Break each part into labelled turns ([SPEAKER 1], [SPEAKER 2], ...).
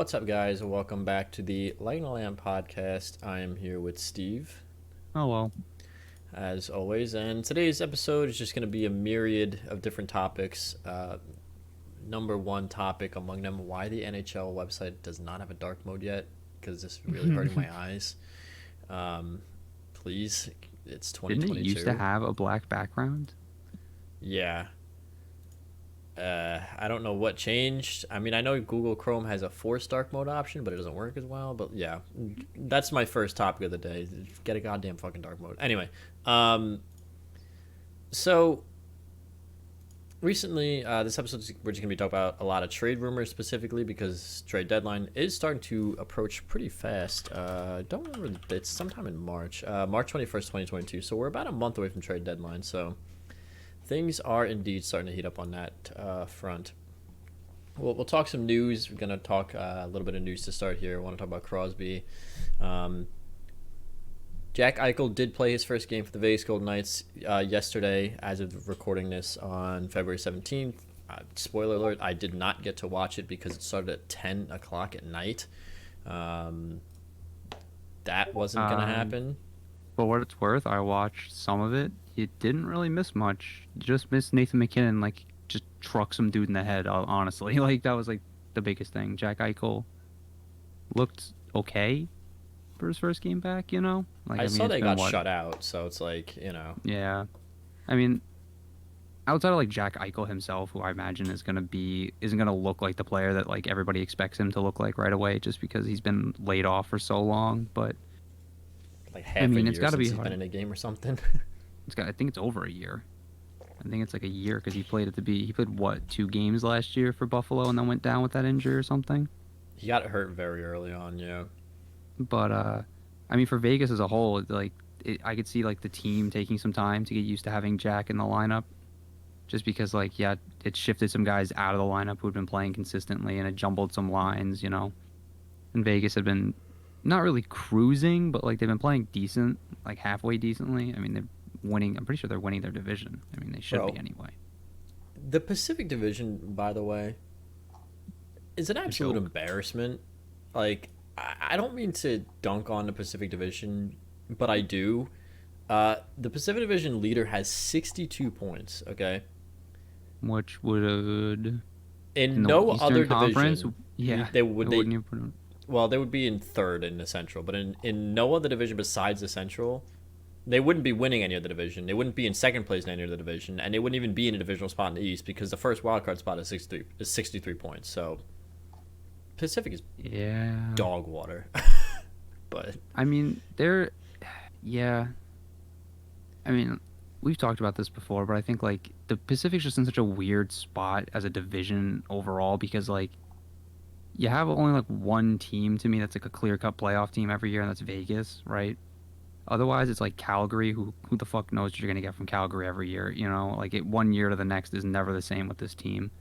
[SPEAKER 1] what's up, guys? Welcome back to the Light and Lamp podcast. I am here with Steve,
[SPEAKER 2] Oh well.
[SPEAKER 1] as always, and today's episode is just going to be a myriad of different topics. Number one topic among them: why the NHL website does not have a dark mode yet, because this is really hurting my eyes. Please, it's
[SPEAKER 2] Didn't it
[SPEAKER 1] 2022.
[SPEAKER 2] used to have a black background?
[SPEAKER 1] Yeah. I don't know what changed. I mean, I know Google Chrome has a forced dark mode option, but it doesn't work as well. But yeah, that's my first topic of the day. Get a goddamn fucking dark mode. Anyway, so recently, this episode we're just gonna be talking about a lot of trade rumors specifically because trade deadline is starting to approach pretty fast. Don't remember it's sometime in March, March 21st, 2022. So we're about a month away from trade deadline. So things are indeed starting to heat up on that front. We'll talk some news. We're going to talk a little bit of news to start here. I want to talk about Crosby. Jack Eichel did play his first game for the Vegas Golden Knights yesterday, as of recording this on February 17th. Spoiler alert, I did not get to watch it because it started at 10 o'clock at night. That wasn't going to happen.
[SPEAKER 2] For what it's worth, I watched some of it. You didn't really miss much. You just missed Nathan McKinnon, just truck some dude in the head, honestly. That was, the biggest thing. Jack Eichel looked okay for his first game back, you know?
[SPEAKER 1] I saw they got shut out, so it's
[SPEAKER 2] Yeah. I mean, outside of, Jack Eichel himself, who I imagine isn't going to look like the player that, everybody expects him to look like right away just because he's been laid off for so long, but
[SPEAKER 1] like half a year
[SPEAKER 2] it's got to
[SPEAKER 1] since
[SPEAKER 2] be
[SPEAKER 1] he's
[SPEAKER 2] hard.
[SPEAKER 1] been in a game or something.
[SPEAKER 2] I think it's over a year. I think it's like a year because he played he played what, 2 games last year for Buffalo and then went down with that injury or something.
[SPEAKER 1] He got hurt very early on, yeah.
[SPEAKER 2] But I mean, for Vegas as a whole, I could see the team taking some time to get used to having Jack in the lineup, just because it shifted some guys out of the lineup who'd been playing consistently and it jumbled some lines, you know. And Vegas had been not really cruising, but they've been playing decent, halfway decently. I mean, they're winning. I'm pretty sure they're winning their division. I mean, they should be anyway.
[SPEAKER 1] The Pacific Division, by the way, is an absolute embarrassment. I don't mean to dunk on the Pacific Division, but I do. The Pacific Division leader has 62 points, okay?
[SPEAKER 2] Which would...
[SPEAKER 1] In no other
[SPEAKER 2] Conference,
[SPEAKER 1] division, they would be in third in the Central, but in no other division besides the Central, they wouldn't be winning any other division. They wouldn't be in second place in any other division, and they wouldn't even be in a divisional spot in the East because the first wildcard spot is 63 points. So Pacific is dog water. But
[SPEAKER 2] I mean, I mean, we've talked about this before, but I think the Pacific's just in such a weird spot as a division overall because you have only one team to me that's a clear-cut playoff team every year, and that's Vegas, right? Otherwise, it's Calgary. Who the fuck knows what you're gonna get from Calgary every year? You know, one year to the next is never the same with this team.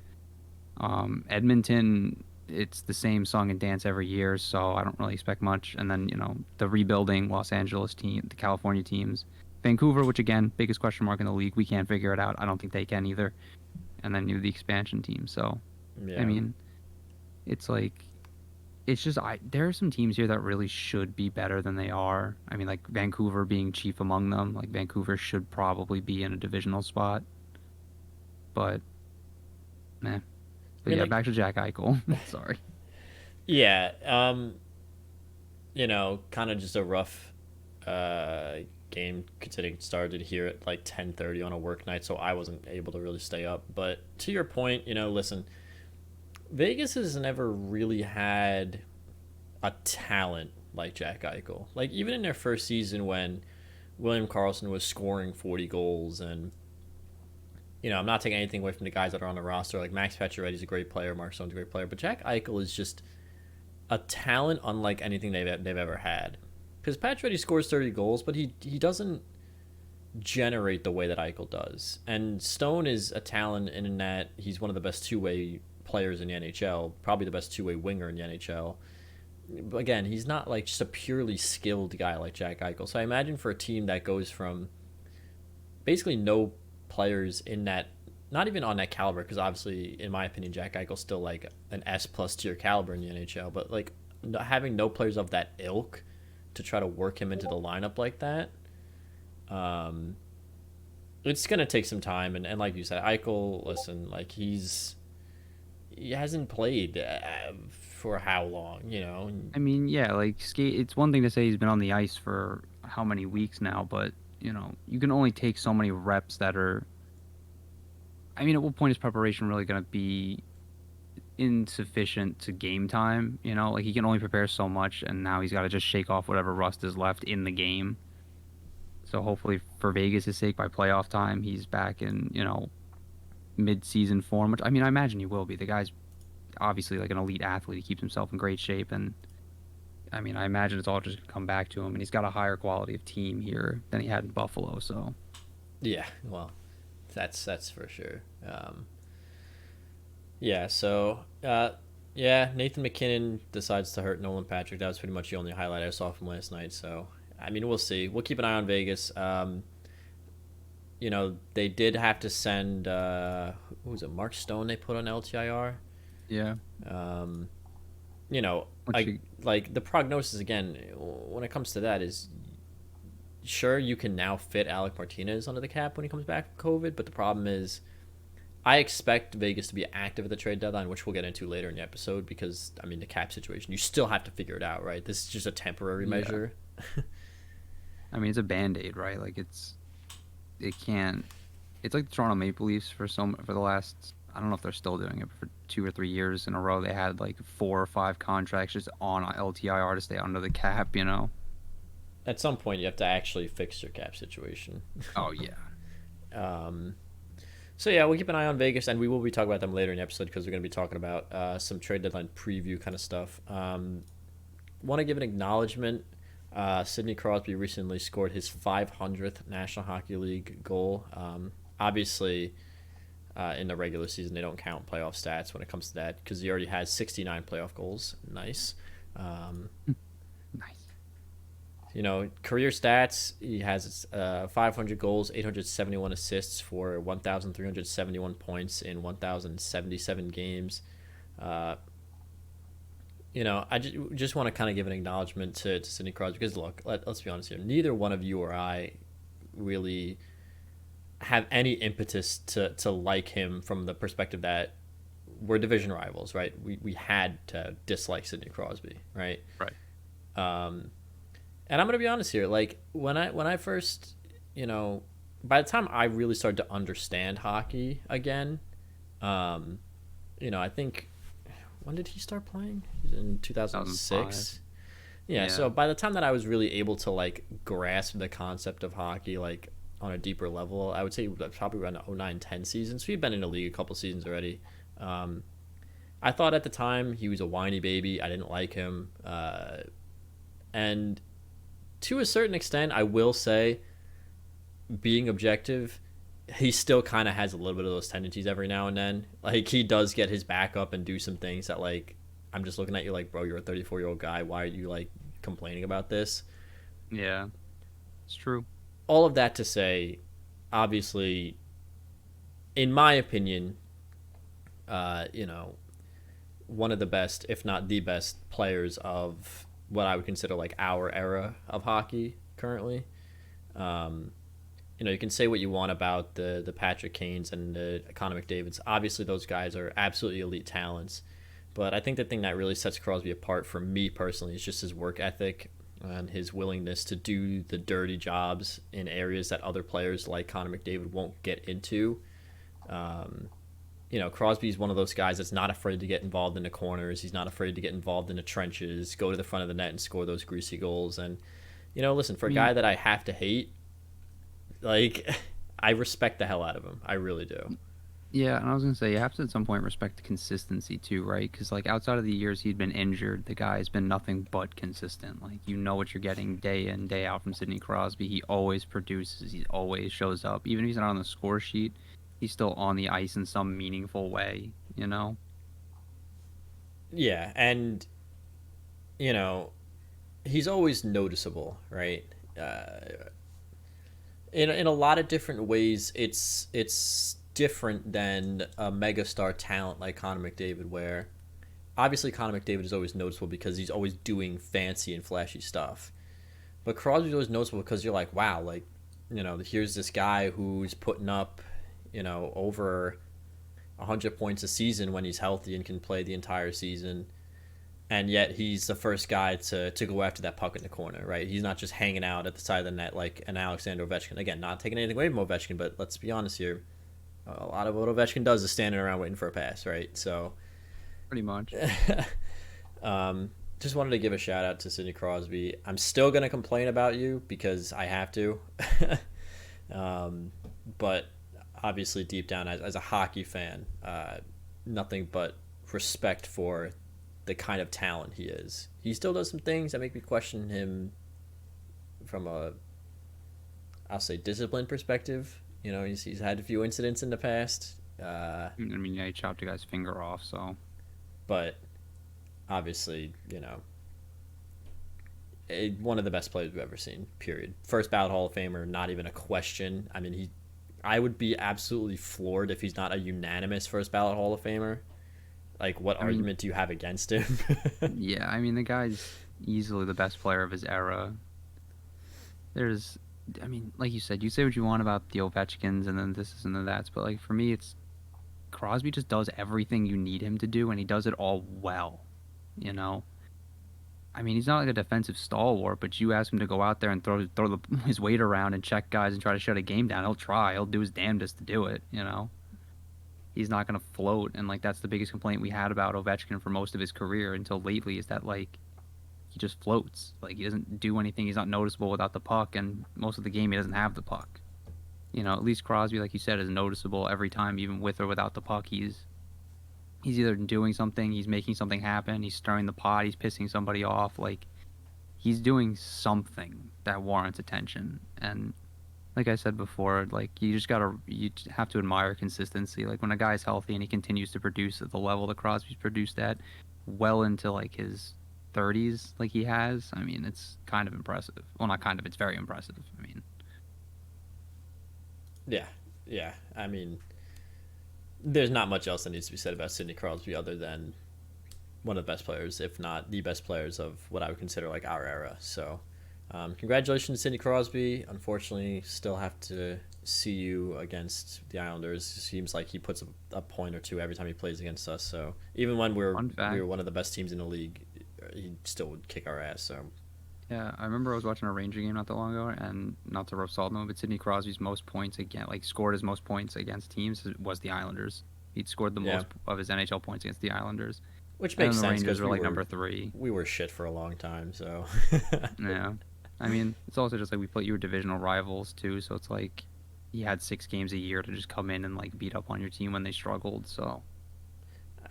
[SPEAKER 2] Edmonton, it's the same song and dance every year, so I don't really expect much. And then the rebuilding Los Angeles team, the California teams, Vancouver, which again biggest question mark in the league. We can't figure it out. I don't think they can either. And then the expansion team. So,
[SPEAKER 1] yeah.
[SPEAKER 2] I mean, it's it's just there are some teams here that really should be better than they are. I mean, Vancouver being chief among them. Vancouver should probably be in a divisional spot. But, man. But yeah, back to Jack Eichel. Sorry.
[SPEAKER 1] Yeah. Kind of just a rough game considering it started here at 10:30 on a work night, so I wasn't able to really stay up. But to your point, listen, Vegas has never really had a talent like Jack Eichel. Even in their first season when William Karlsson was scoring 40 goals and, I'm not taking anything away from the guys that are on the roster. Max Pacioretty's a great player, Mark Stone's a great player, but Jack Eichel is just a talent unlike anything they've ever had. Because Pacioretty scores 30 goals, but he doesn't generate the way that Eichel does. And Stone is a talent in that he's one of the best two-way players in the NHL, probably the best two-way winger in the NHL. But again, he's not just a purely skilled guy like Jack Eichel. So I imagine for a team that goes from basically no players in that not even on that caliber, because obviously, in my opinion, Jack Eichel's still like an S plus tier caliber in the NHL. But like having no players of that ilk to try to work him into the lineup like that, it's gonna take some time. And like you said, Eichel, listen, like he hasn't played for how long, you know?
[SPEAKER 2] I mean, yeah, like skate. It's one thing to say he's been on the ice for how many weeks now, but you can only take so many reps that are. I mean, at what point is preparation really going to be insufficient to game time? Like he can only prepare so much, and now he's got to just shake off whatever rust is left in the game. So hopefully, for Vegas' sake, by playoff time, he's back in mid-season form. Which I mean, I imagine he will be. The guy's obviously like an elite athlete. He keeps himself in great shape, and I mean, I imagine it's all just gonna come back to him. And he's got a higher quality of team here than he had in Buffalo. So
[SPEAKER 1] yeah, well, that's for sure. Yeah, so yeah, Nathan McKinnon decides to hurt Nolan Patrick. That was pretty much the only highlight I saw from last night. So I mean, we'll see. We'll keep an eye on Vegas. They did have to send who was it, Mark Stone? They put on LTIR.
[SPEAKER 2] yeah,
[SPEAKER 1] Like the prognosis again when it comes to that is, sure, you can now fit Alec Martinez under the cap when he comes back from COVID, but the problem is I expect Vegas to be active at the trade deadline, which we'll get into later in the episode, because I mean the cap situation, you still have to figure it out, right? This is just a temporary measure.
[SPEAKER 2] I mean, it's a Band-Aid, right? Like it can't. It's like the Toronto Maple Leafs for the last, I don't know if they're still doing it, but for 2 or 3 years in a row, they had like 4 or 5 contracts just on LTIR to stay under the cap.
[SPEAKER 1] At some point, you have to actually fix your cap situation.
[SPEAKER 2] Oh yeah.
[SPEAKER 1] So yeah, we'll keep an eye on Vegas, and we will be talking about them later in the episode, because we're going to be talking about some trade deadline preview kind of stuff. Want to give an acknowledgement. Sidney Crosby recently scored his 500th National Hockey League goal. Obviously, in the regular season, they don't count playoff stats when it comes to that, because he already has 69 playoff goals. Nice.
[SPEAKER 2] Nice.
[SPEAKER 1] Career stats, he has 500 goals, 871 assists for 1,371 points in 1,077 games. I just want to kind of give an acknowledgement to Sidney Crosby, because look, let's be honest here, neither one of you or I really have any impetus to like him from the perspective that we're division rivals, right? We had to dislike Sidney Crosby, right?
[SPEAKER 2] Right.
[SPEAKER 1] And I'm gonna be honest here. Like when I first, by the time I really started to understand hockey again, I think, when did he start playing? In 2006. Yeah. So by the time that I was really able to like grasp the concept of hockey, like on a deeper level, I would say probably around the 09-10 season. So he'd been in the league a couple seasons already. I thought at the time he was a whiny baby. I didn't like him, and to a certain extent, I will say, being objective, he still kind of has a little bit of those tendencies every now and then. Like, he does get his back up and do some things that, like, I'm just looking at you like, bro, you're a 34-year-old guy. Why are you, like, complaining about this?
[SPEAKER 2] Yeah, it's true.
[SPEAKER 1] All of that to say, obviously, in my opinion, one of the best, if not the best, players of what I would consider like our era of hockey currently. You can say what you want about the Patrick Kanes and the Connor McDavids. Obviously, those guys are absolutely elite talents. But I think the thing that really sets Crosby apart for me personally is just his work ethic and his willingness to do the dirty jobs in areas that other players like Connor McDavid won't get into. Crosby's one of those guys that's not afraid to get involved in the corners. He's not afraid to get involved in the trenches, go to the front of the net and score those greasy goals. And, listen, for a guy that I have to hate, like, I respect the hell out of him. I really do.
[SPEAKER 2] Yeah, and I was going to say, you have to at some point respect the consistency too, right? Because, like, outside of the years he'd been injured, the guy's been nothing but consistent. Like, what you're getting day in, day out from Sidney Crosby. He always produces. He always shows up. Even if he's not on the score sheet, he's still on the ice in some meaningful way,
[SPEAKER 1] Yeah, and, he's always noticeable, right? In a lot of different ways, it's different than a megastar talent like Connor McDavid, where obviously Connor McDavid is always noticeable because he's always doing fancy and flashy stuff. But Crosby's always noticeable because you're like, wow, like, here's this guy who's putting up, over 100 points a season when he's healthy and can play the entire season. And yet he's the first guy to go after that puck in the corner, right? He's not just hanging out at the side of the net like an Alexander Ovechkin. Again, not taking anything away from Ovechkin, but let's be honest here. A lot of what Ovechkin does is standing around waiting for a pass, right? So,
[SPEAKER 2] Pretty much.
[SPEAKER 1] Just wanted to give a shout out to Sidney Crosby. I'm still going to complain about you because I have to. But obviously deep down as a hockey fan, nothing but respect for the kind of talent he is. He still does some things that make me question him from I'll say discipline perspective. He's had a few incidents in the past.
[SPEAKER 2] He chopped a guy's finger off, so.
[SPEAKER 1] But obviously, one of the best players we've ever seen, period. First ballot Hall of Famer, not even a question. I mean, I would be absolutely floored if he's not a unanimous first ballot Hall of Famer. Like, what argument do you have against him?
[SPEAKER 2] Yeah, I mean, the guy's easily the best player of his era. Like you said, you say what you want about the Ovechkins and then this and then that, but, like, for me, it's Crosby just does everything you need him to do, and he does it all well, I mean, he's not like a defensive stalwart, but you ask him to go out there and throw his weight around and check guys and try to shut a game down. He'll try. He'll do his damnedest to do it, He's not going to float, and, like, that's the biggest complaint we had about Ovechkin for most of his career until lately is that, like, he just floats. Like, he doesn't do anything. He's not noticeable without the puck, and most of the game he doesn't have the puck. At least Crosby, like you said, is noticeable every time, even with or without the puck. He's either doing something, he's making something happen, he's stirring the pot, he's pissing somebody off. Like, he's doing something that warrants attention. And like I said before, like, you have to admire consistency. Like, when a guy's healthy and he continues to produce at the level that Crosby's produced at, well into, like, his 30s, like he has, I mean, it's kind of impressive. Well, not kind of, it's very impressive. I mean,
[SPEAKER 1] yeah. I mean, there's not much else that needs to be said about Sidney Crosby other than one of the best players, if not the best players of what I would consider like our era. So, congratulations to Sidney Crosby. Unfortunately, still have to see you against the Islanders. It seems like he puts a point or two every time he plays against us. So even when we were one of the best teams in the league, he still would kick our ass. So.
[SPEAKER 2] Yeah, I remember I was watching a Ranger game not that long ago, and not to rub salt in it, but Sidney Crosby's most points scored his most points against teams was the Islanders. He'd scored the most of his NHL points against the Islanders.
[SPEAKER 1] Which makes sense
[SPEAKER 2] because we were like number 3.
[SPEAKER 1] We were shit for a long time, so.
[SPEAKER 2] Yeah. I mean, it's also just like you were divisional rivals too, so it's like you had 6 games a year to just come in and like beat up on your team when they struggled, so.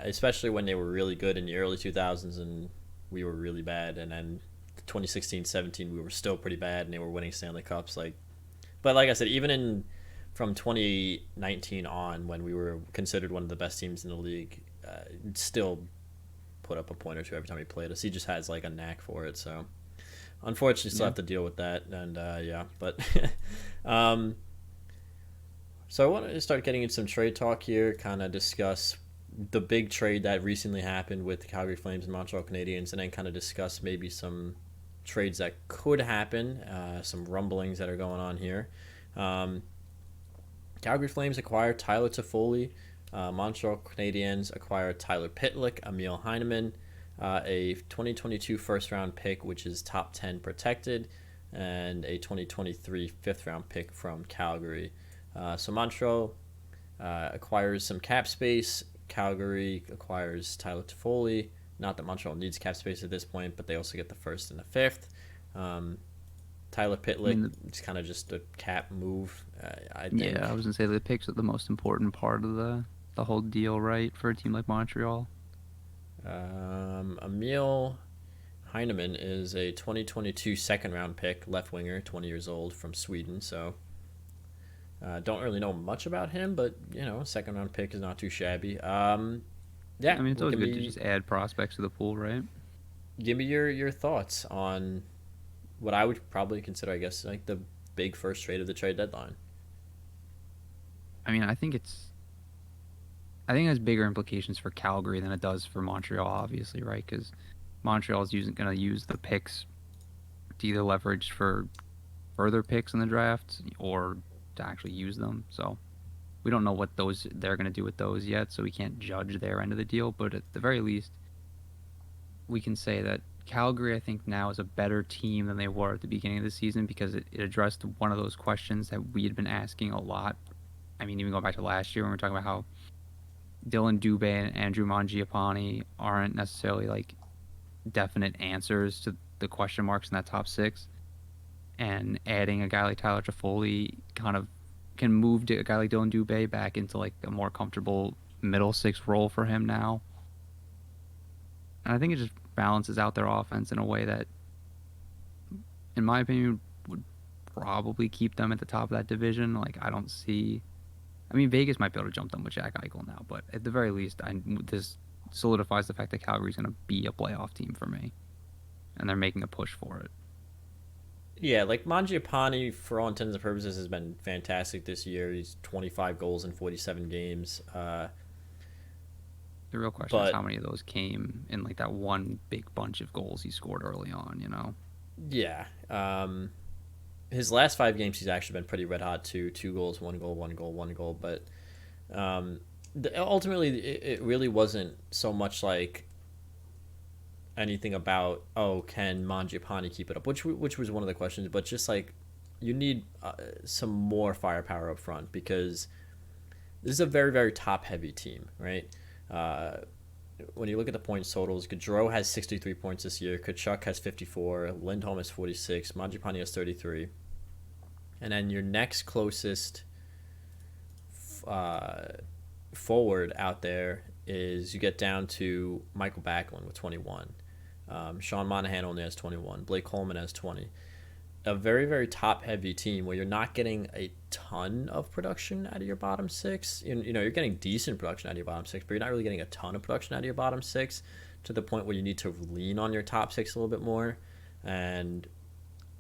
[SPEAKER 1] Especially when they were really good in the early 2000s and we were really bad, and then 2016-17 we were still pretty bad and they were winning Stanley Cups, but like I said, even from 2019 on, when we were considered one of the best teams in the league, still put up a point or two every time he played us. He just has like a knack for it, so unfortunately still have to deal with that. And but so I wanted to start getting into some trade talk here, kind of discuss the big trade that recently happened with the Calgary Flames and Montreal Canadiens, and then kind of discuss maybe some trades that could happen, some rumblings that are going on here. Calgary Flames acquired Tyler Toffoli. Montreal Canadiens acquired Tyler Pitlick, Emil Heinemann, a 2022 first-round pick, which is top 10 protected, and a 2023 fifth-round pick from Calgary. So Montreal acquires some cap space. Calgary acquires Tyler Toffoli. Not that Montreal needs cap space at this point, but they also get the first and the fifth. Tyler Pitlick, it's kind of just a cap move, I think.
[SPEAKER 2] Yeah, I was going to say the picks are the most important part of the whole deal, right, for a team like Montreal.
[SPEAKER 1] Emil Heinemann is a 2022 second-round pick, left winger, 20 years old, from Sweden. So don't really know much about him, but, second-round pick is not too shabby. Yeah,
[SPEAKER 2] I mean, it's always good to just add prospects to the pool, right?
[SPEAKER 1] Give me your thoughts on what I would probably consider, I guess, like the big first trade of the trade deadline.
[SPEAKER 2] I mean, I think it's I think it has bigger implications for Calgary than it does for Montreal, obviously, right? Because Montreal is going to use the picks to either leverage for further picks in the draft or to actually use them. So we don't know what they're going to do with those yet, so we can't judge their end of the deal. But at the very least, we can say that Calgary, I think, now is a better team than they were at the beginning of the season because it addressed one of those questions that we had been asking a lot. I mean, even going back to last year when we were talking about how Dylan Dubé and Andrew Mangiapane aren't necessarily like definite answers to the question marks in that top six. And adding a guy like Tyler Toffoli kind of can move a guy like Dylan Dubé back into like a more comfortable middle six role for him now. And I think it just balances out their offense in a way that, in my opinion, would probably keep them at the top of that division. Like, I don't see. I mean, Vegas might be able to jump them with Jack Eichel now, but at the very least, this solidifies the fact that Calgary's going to be a playoff team for me, and they're making a push for it.
[SPEAKER 1] Yeah, like Mangiapane, for all intents and purposes, has been fantastic this year. He's 25 goals in 47 games.
[SPEAKER 2] The real question is how many of those came in like that one big bunch of goals he scored early on, you know?
[SPEAKER 1] Yeah. His last 5 games, he's actually been pretty red hot too. 2 goals, 1 goal, 1 goal, 1 goal. But ultimately, it really wasn't so much like anything about, oh, can Mangiapane keep it up, which was one of the questions, but just like you need some more firepower up front because this is a very, very top heavy team, right? When you look at the points totals, Gaudreau has 63 points this year, Tkachuk has 54, Lindholm has 46, Mangiapane has 33, and then your next closest forward out there is you get down to Michael Backlund with 21. Sean Monahan only has 21. Blake Coleman has 20. A very, very top-heavy team where you're not getting a ton of production out of your bottom six. You know, you're getting decent production out of your bottom six, but you're not really getting a ton of production out of your bottom six to the point where you need to lean on your top six a little bit more. And,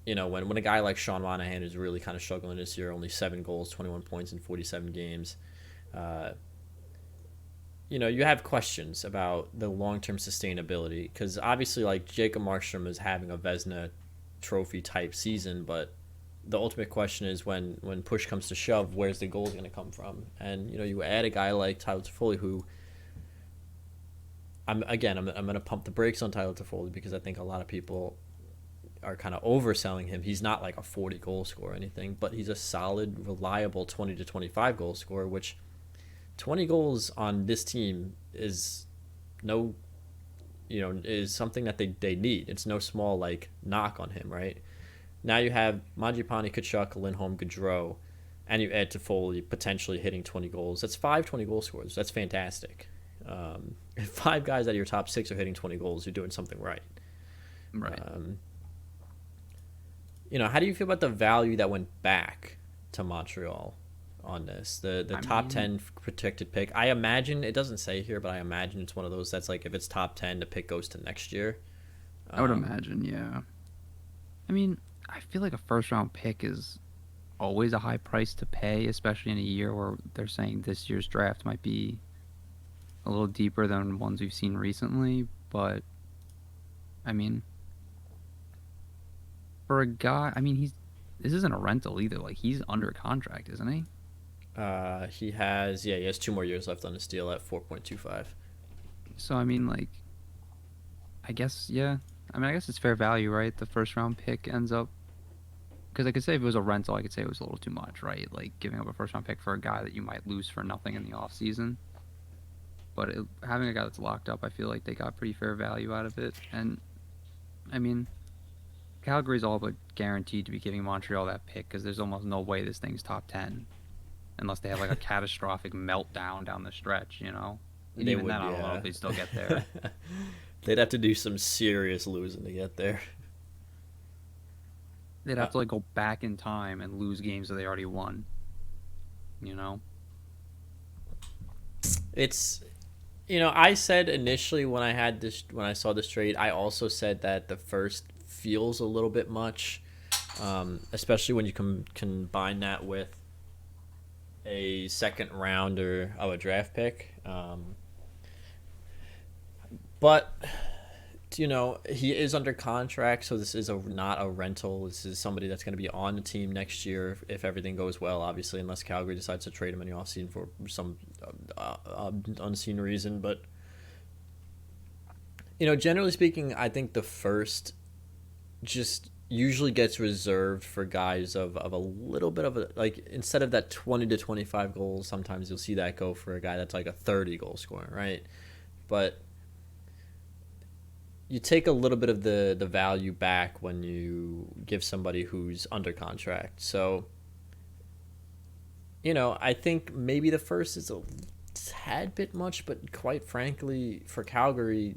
[SPEAKER 1] you know, when a guy like Sean Monahan is really kind of struggling this year, only 7 goals, 21 points in 47 games, you know, you have questions about the long-term sustainability because obviously, like, Jacob Markstrom is having a Vezina trophy type season, but the ultimate question is when push comes to shove, where's the goals going to come from? And, you know, you add a guy like Tyler Toffoli, who I'm going to pump the brakes on Tyler Toffoli because I think a lot of people are kind of overselling him. He's not like a 40 goal scorer or anything, but he's a solid, reliable 20 to 25 goal scorer, which 20 goals on this team is is something that they need. It's no small, like, knock on him, right? Now you have Mangiapane, Tkachuk, Lindholm, Gaudreau, and you add Toffoli potentially hitting 20 goals. That's 5 20-goal scorers. That's fantastic. If 5 guys out of your top 6 are hitting 20 goals, you're doing something right.
[SPEAKER 2] Right.
[SPEAKER 1] You know, how do you feel about the value that went back to Montreal on this? The top 10 protected pick. I imagine, it doesn't say here, but I imagine it's one of those that's like if it's top 10, the pick goes to next year.
[SPEAKER 2] I would imagine, yeah. I mean, I feel like a first-round pick is always a high price to pay, especially in a year where they're saying this year's draft might be a little deeper than ones we've seen recently. But, I mean, for a guy, I mean, this isn't a rental either. Like, he's under contract, isn't he?
[SPEAKER 1] He has 2 more years left on his deal at 4.25.
[SPEAKER 2] So, I mean, like, I guess it's fair value, right? The first round pick ends up, because I could say if it was a rental, I could say it was a little too much, right? Like giving up a first round pick for a guy that you might lose for nothing in the off season. But having a guy that's locked up, I feel like they got pretty fair value out of it. And I mean, Calgary's all but guaranteed to be giving Montreal that pick because there's almost no way this thing's top 10 unless they have like a catastrophic meltdown down the stretch, you know? And even then, I don't know if they still get there.
[SPEAKER 1] They'd have to do some serious losing to get there.
[SPEAKER 2] They'd have to like go back in time and lose games that they already won. You know?
[SPEAKER 1] It's, you know, I said initially when I saw this trade, I also said that the first feels a little bit much, especially when you combine that with a second rounder of a draft pick. But he is under contract, so this is not a rental. This is somebody that's going to be on the team next year if everything goes well, obviously, unless Calgary decides to trade him in the offseason for some unseen reason. But, generally speaking, I think the first just usually gets reserved for guys of a little bit of a, like, instead of that 20 to 25 goals, sometimes you'll see that go for a guy that's like a 30 goal scorer, right? But you take a little bit of the value back when you give somebody who's under contract. So, I think maybe the first is a tad bit much, but quite frankly, for Calgary,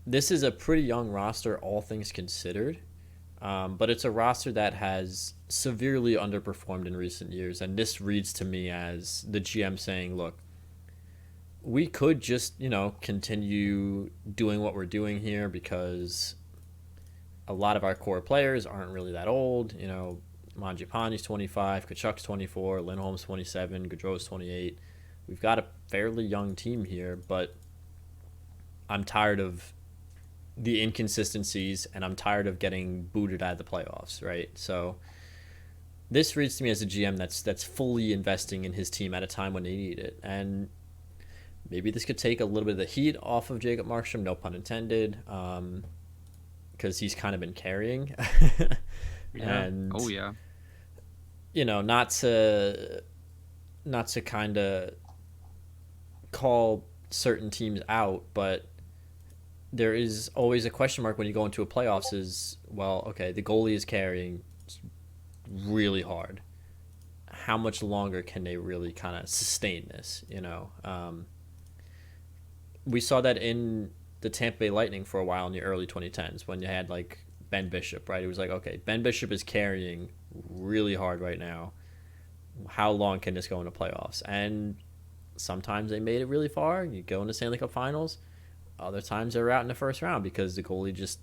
[SPEAKER 1] this is a pretty young roster, all things considered. But it's a roster that has severely underperformed in recent years. And this reads to me as the GM saying, look, we could just, continue doing what we're doing here because a lot of our core players aren't really that old. Mangiapane's 25, Kachuk's 24, Lindholm's 27, Gaudreau's 28. We've got a fairly young team here, but I'm tired of the inconsistencies and I'm tired of getting booted out of the playoffs, right? So this reads to me as a GM that's fully investing in his team at a time when they need it. And maybe this could take a little bit of the heat off of Jacob Markstrom, no pun intended, because he's kind of been carrying.
[SPEAKER 2] Yeah.
[SPEAKER 1] And
[SPEAKER 2] oh yeah.
[SPEAKER 1] Not to kind of call certain teams out, but there is always a question mark when you go into a playoffs is, well, okay, the goalie is carrying really hard. How much longer can they really kind of sustain this, we saw that in the Tampa Bay Lightning for a while in the early 2010s when you had like Ben Bishop, right? It was like, okay, Ben Bishop is carrying really hard right now. How long can this go into playoffs? And sometimes they made it really far. You go into Stanley Cup Finals. Other times they're out in the first round because the goalie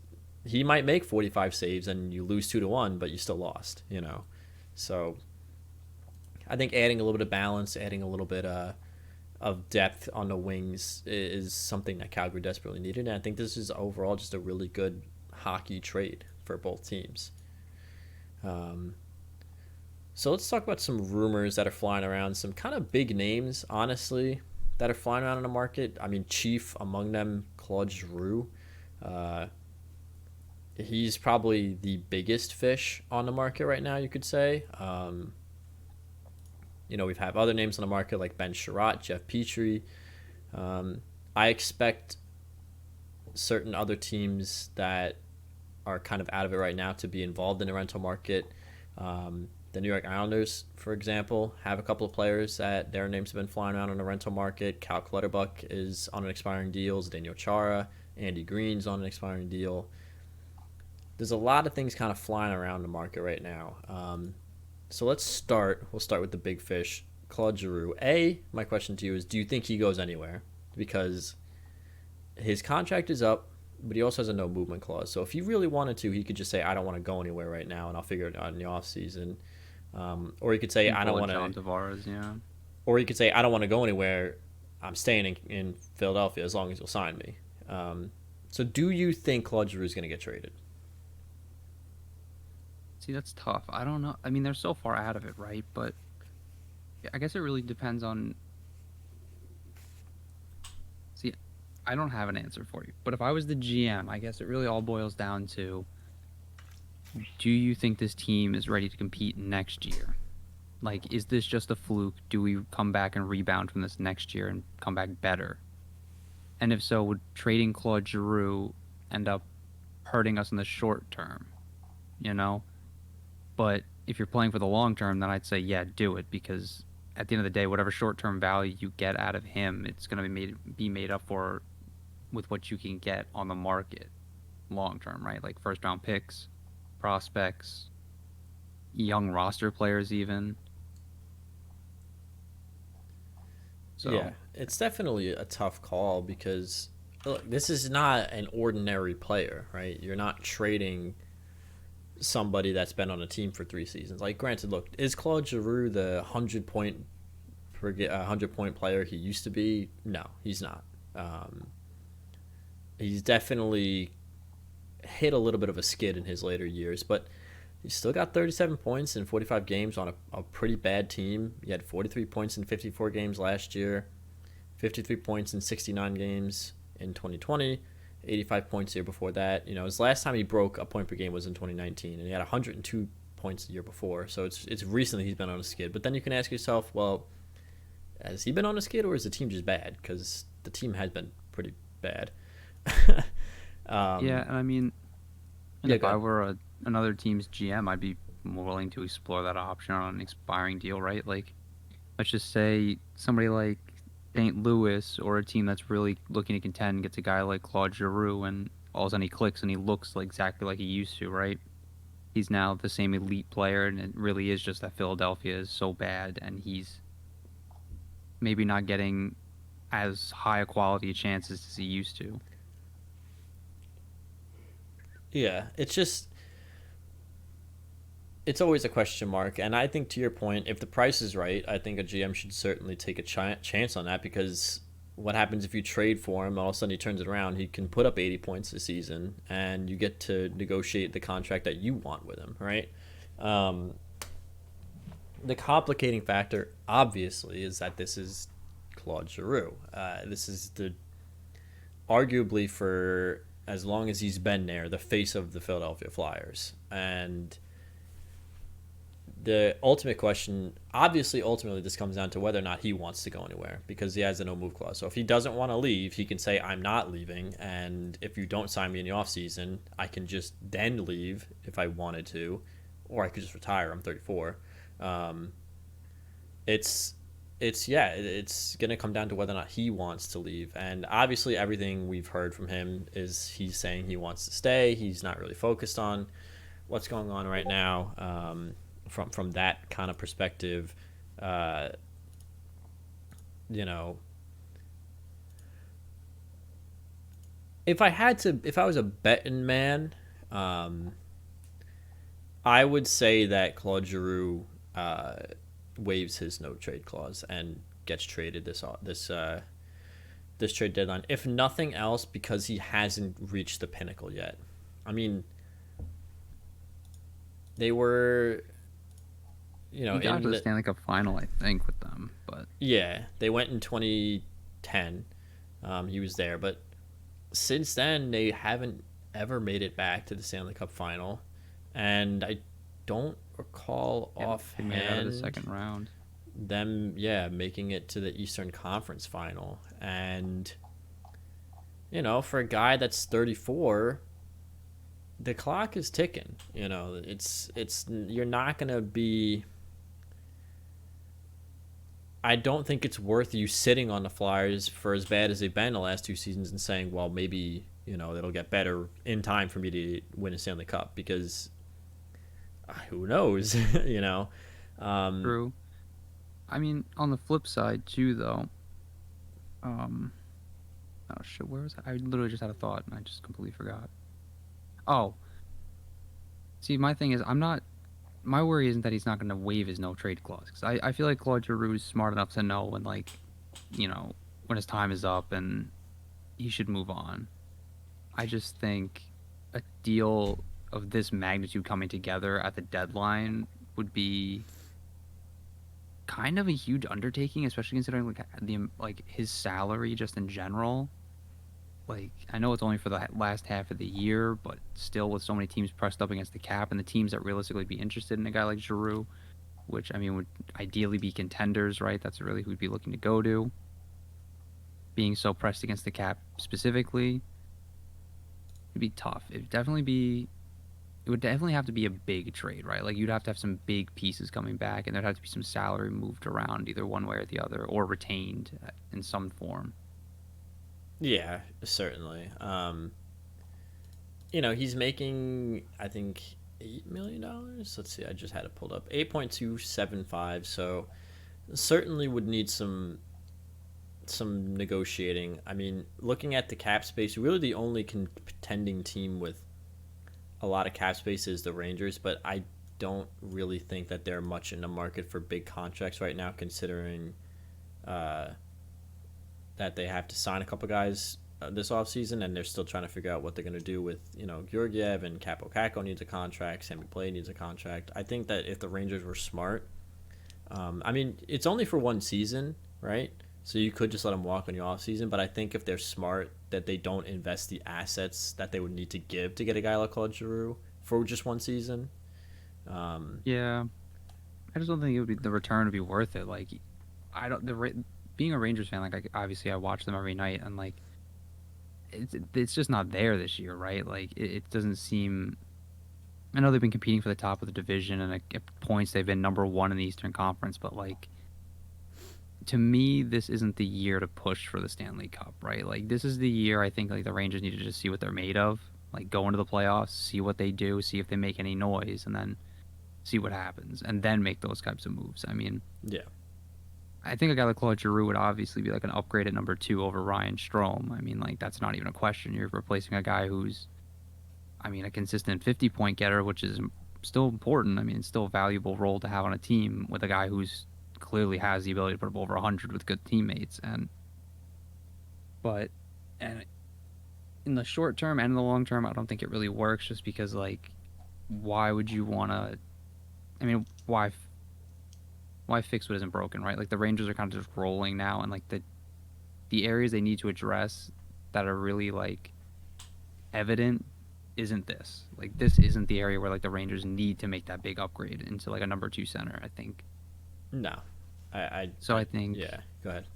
[SPEAKER 1] he might make 45 saves and you lose 2-1, but you still lost, So I think adding a little bit of balance, adding a little bit of depth on the wings is something that Calgary desperately needed. And I think this is overall just a really good hockey trade for both teams. So let's talk about some rumors that are flying around, some kind of big names, honestly, that are flying around in the market. I mean, chief among them, Claude Giroux. He's probably the biggest fish on the market right now, you could say. We've had other names on the market like Ben Sherratt, Jeff Petrie. I expect certain other teams that are kind of out of it right now to be involved in the rental market. The New York Islanders, for example, have a couple of players that their names have been flying around on the rental market. Cal Clutterbuck is on an expiring deal. Daniel Chara, Andy Green's on an expiring deal. There's a lot of things kind of flying around the market right now. So let's start. We'll start with the big fish, Claude Giroux. My question to you is, do you think he goes anywhere? Because his contract is up, but he also has a no movement clause. So if he really wanted to, he could just say, I don't want to go anywhere right now, and I'll figure it out in the offseason. Or he could say, I don't want to.
[SPEAKER 2] Tavares, yeah.
[SPEAKER 1] Or he could say, I don't want to go anywhere. I'm staying in Philadelphia as long as you'll sign me. So do you think Claude Giroux is going to get traded?
[SPEAKER 2] See, that's tough. I don't know. I mean, they're so far out of it, right? But I guess it really depends on. See, I don't have an answer for you. But if I was the GM, I guess it really all boils down to, do you think this team is ready to compete next year? Like, is this just a fluke? Do we come back and rebound from this next year and come back better? And if so, would trading Claude Giroux end up hurting us in the short term? But if you're playing for the long term, then I'd say, yeah, do it, because at the end of the day, whatever short-term value you get out of him, it's going to be made up for with what you can get on the market long-term, right? Like first-round picks, prospects, young roster players even. So,
[SPEAKER 1] yeah, it's definitely a tough call because, look, this is not an ordinary player, right? You're not trading somebody that's been on a team for 3 seasons. Like, granted, look, is Claude Giroux the 100-point 100-point player he used to be. No, he's not. He's definitely hit a little bit of a skid in his later years, but he's still got 37 points in 45 games on a pretty bad team. He had 43 points in 54 games last year, 53 points in 69 games in 2020, 85 points the year before that. His last time he broke a point per game was in 2019, and he had 102 points the year before. So it's recently he's been on a skid. But then you can ask yourself, well, has he been on a skid, or is the team just bad? Because the team has been pretty bad.
[SPEAKER 2] Yeah, and I mean, if I were another team's GM, I'd be more willing to explore that option on an expiring deal, right? Like, let's just say somebody like St. Louis or a team that's really looking to contend gets a guy like Claude Giroux, and all of a sudden he clicks and he looks like exactly like he used to, right? He's now the same elite player, and it really is just that Philadelphia is so bad, and he's maybe not getting as high a quality of chances as he used to.
[SPEAKER 1] Yeah, it's always a question mark. And I think, to your point, if the price is right, I think a GM should certainly take a chance on that, because what happens if you trade for him, all of a sudden he turns it around, he can put up 80 points a season, and you get to negotiate the contract that you want with him, right? The complicating factor, obviously, is that this is Claude Giroux. This is arguably, for as long as he's been there, the face of the Philadelphia Flyers. And the ultimate question, ultimately, this comes down to whether or not he wants to go anywhere, because he has a no-move clause. So if he doesn't want to leave, he can say, I'm not leaving, and if you don't sign me in the offseason, I can just then leave if I wanted to, or I could just retire. I'm 34. It's going to come down to whether or not he wants to leave. And obviously everything we've heard from him is he's saying he wants to stay. He's not really focused on what's going on right now. From that kind of perspective, if I was a betting man, I would say that Claude Giroux waives his no trade clause and gets traded this trade deadline. If nothing else, because he hasn't reached the pinnacle yet. I mean, they were,
[SPEAKER 2] he got to the Stanley Cup final, I think, with them, but
[SPEAKER 1] yeah, they went in 2010. He was there, but since then they haven't ever made it back to the Stanley Cup final, and I don't recall offhand
[SPEAKER 2] made it out of the second round.
[SPEAKER 1] Them, making it to the Eastern Conference final. And for a guy that's 34, the clock is ticking. It's you're not gonna be. I don't think it's worth you sitting on the Flyers for as bad as they've been the last two seasons and saying, well, maybe it'll get better in time for me to win a Stanley Cup, because who knows.
[SPEAKER 2] True. I mean, on the flip side too, though. Oh shit, where was I? I literally just had a thought and I just completely forgot. Oh. See, my thing is, my worry isn't that he's not going to waive his no trade clause, because I feel like Claude Giroux is smart enough to know when, like, when his time is up and he should move on. I just think a deal of this magnitude coming together at the deadline would be kind of a huge undertaking, especially considering his salary just in general. Like, I know it's only for the last half of the year, but still, with so many teams pressed up against the cap, and the teams that realistically be interested in a guy like Giroux, which, I mean, would ideally be contenders, right? That's really who we'd be looking to go to. Being so pressed against the cap specifically, it'd be tough. It would definitely have to be a big trade, right? Like, you'd have to have some big pieces coming back, and there'd have to be some salary moved around either one way or the other, or retained in some form.
[SPEAKER 1] Yeah, certainly. He's making, I think, $8 million. Let's see, I just had it pulled up. 8.275. So certainly would need some negotiating. I mean, looking at the cap space, really the only contending team with a lot of cap space is the Rangers, but I don't really think that they're much in the market for big contracts right now, considering uh, that they have to sign a couple guys this offseason, and they're still trying to figure out what they're going to do with, Georgiev, and Capo Caco needs a contract, Sammy Blais needs a contract. I think that if the Rangers were smart, I mean, it's only for one season, right? So you could just let them walk on your offseason, but I think if they're smart, that they don't invest the assets that they would need to give to get a guy like Claude Giroux for just one season.
[SPEAKER 2] Yeah, I just don't think it would be the return would be worth it. Like, I don't being a Rangers fan, like obviously I watch them every night, and like it's just not there this year, right? Like it doesn't seem. I know they've been competing for the top of the division, and at points they've been number one in the Eastern Conference, but like to me, this isn't the year to push for the Stanley Cup, right? Like this is the year I think like the Rangers need to just see what they're made of, like go into the playoffs, see what they do, see if they make any noise, and then see what happens, and then make those types of moves. I mean,
[SPEAKER 1] Yeah.
[SPEAKER 2] I think a guy like Claude Giroux would obviously be like an upgrade at number 2 over Ryan Strome. I mean, like that's not even a question. You're replacing a guy who's, I mean, a consistent 50-point getter, which is still important. I mean, it's still a valuable role to have on a team with a guy who's clearly has the ability to put up over 100 with good teammates. But in the short term and in the long term, I don't think it really works. Just because, like, why would you want to? I mean, why fix what isn't broken, right? Like the Rangers are kind of just rolling now, and like the areas they need to address that are really like evident isn't this. Like this isn't the area where like the Rangers need to make that big upgrade into like a number 2 center, I think.
[SPEAKER 1] No.
[SPEAKER 2] I think
[SPEAKER 1] Yeah, go ahead.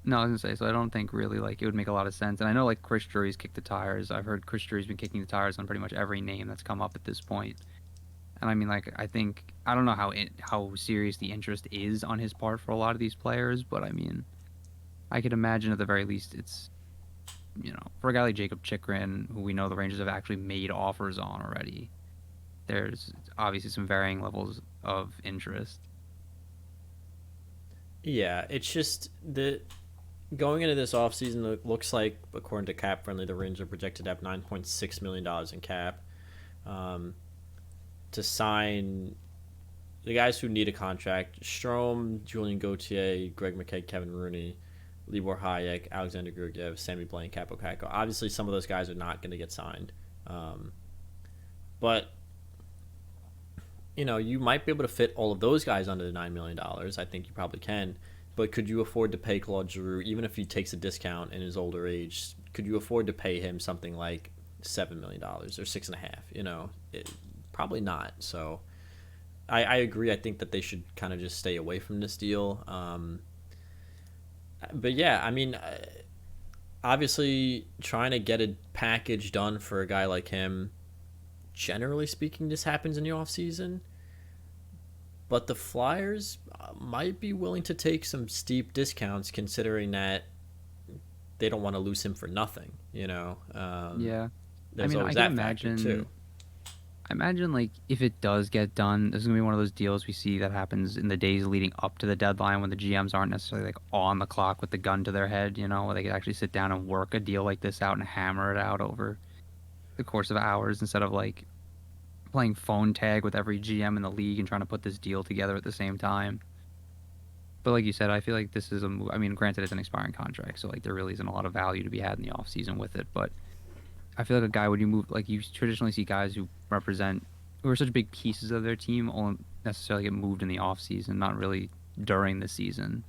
[SPEAKER 2] no, I was gonna say, so I don't think really like it would make a lot of sense. And I know like Chris Drury's kicked the tires. I've heard Chris Drury's been kicking the tires on pretty much every name that's come up at this point. And I mean, like, I think I don't know how serious the interest is on his part for a lot of these players, but I mean, I could imagine at the very least it's, for a guy like Jacob Chikrin, who we know the Rangers have actually made offers on already. There's obviously some varying levels of interest.
[SPEAKER 1] Yeah, it's just the going into this offseason, it looks like, according to Cap Friendly, the Rangers are projected to have $9.6 million in cap. To sign the guys who need a contract: Strome, Julian Gauthier, Greg McKay, Kevin Rooney, Libor Hayek, Alexander Georgiev, Sammy Blais, Capo Caco. Obviously, some of those guys are not going to get signed. But, you might be able to fit all of those guys under the $9 million. I think you probably can. But could you afford to pay Claude Giroux, even if he takes a discount in his older age, could you afford to pay him something like $7 million or $6.5? Probably not. So I agree. I think that they should kind of just stay away from this deal. But yeah, I mean, obviously trying to get a package done for a guy like him, generally speaking, this happens in the offseason. But the Flyers might be willing to take some steep discounts, considering that they don't want to lose him for nothing.
[SPEAKER 2] Yeah.
[SPEAKER 1] There's
[SPEAKER 2] I mean,
[SPEAKER 1] always
[SPEAKER 2] I
[SPEAKER 1] that
[SPEAKER 2] can
[SPEAKER 1] factor
[SPEAKER 2] imagine.
[SPEAKER 1] too.
[SPEAKER 2] I imagine like if it does get done, this is gonna be one of those deals we see that happens in the days leading up to the deadline when the GMs aren't necessarily like on the clock with the gun to their head, where they could actually sit down and work a deal like this out and hammer it out over the course of hours instead of like playing phone tag with every GM in the league and trying to put this deal together at the same time. But like you said, I feel like this is I mean, granted it's an expiring contract, so like there really isn't a lot of value to be had in the offseason with it, but I feel like a guy when you move, like you traditionally see guys who are such big pieces of their team only necessarily get moved in the off season, not really during the season.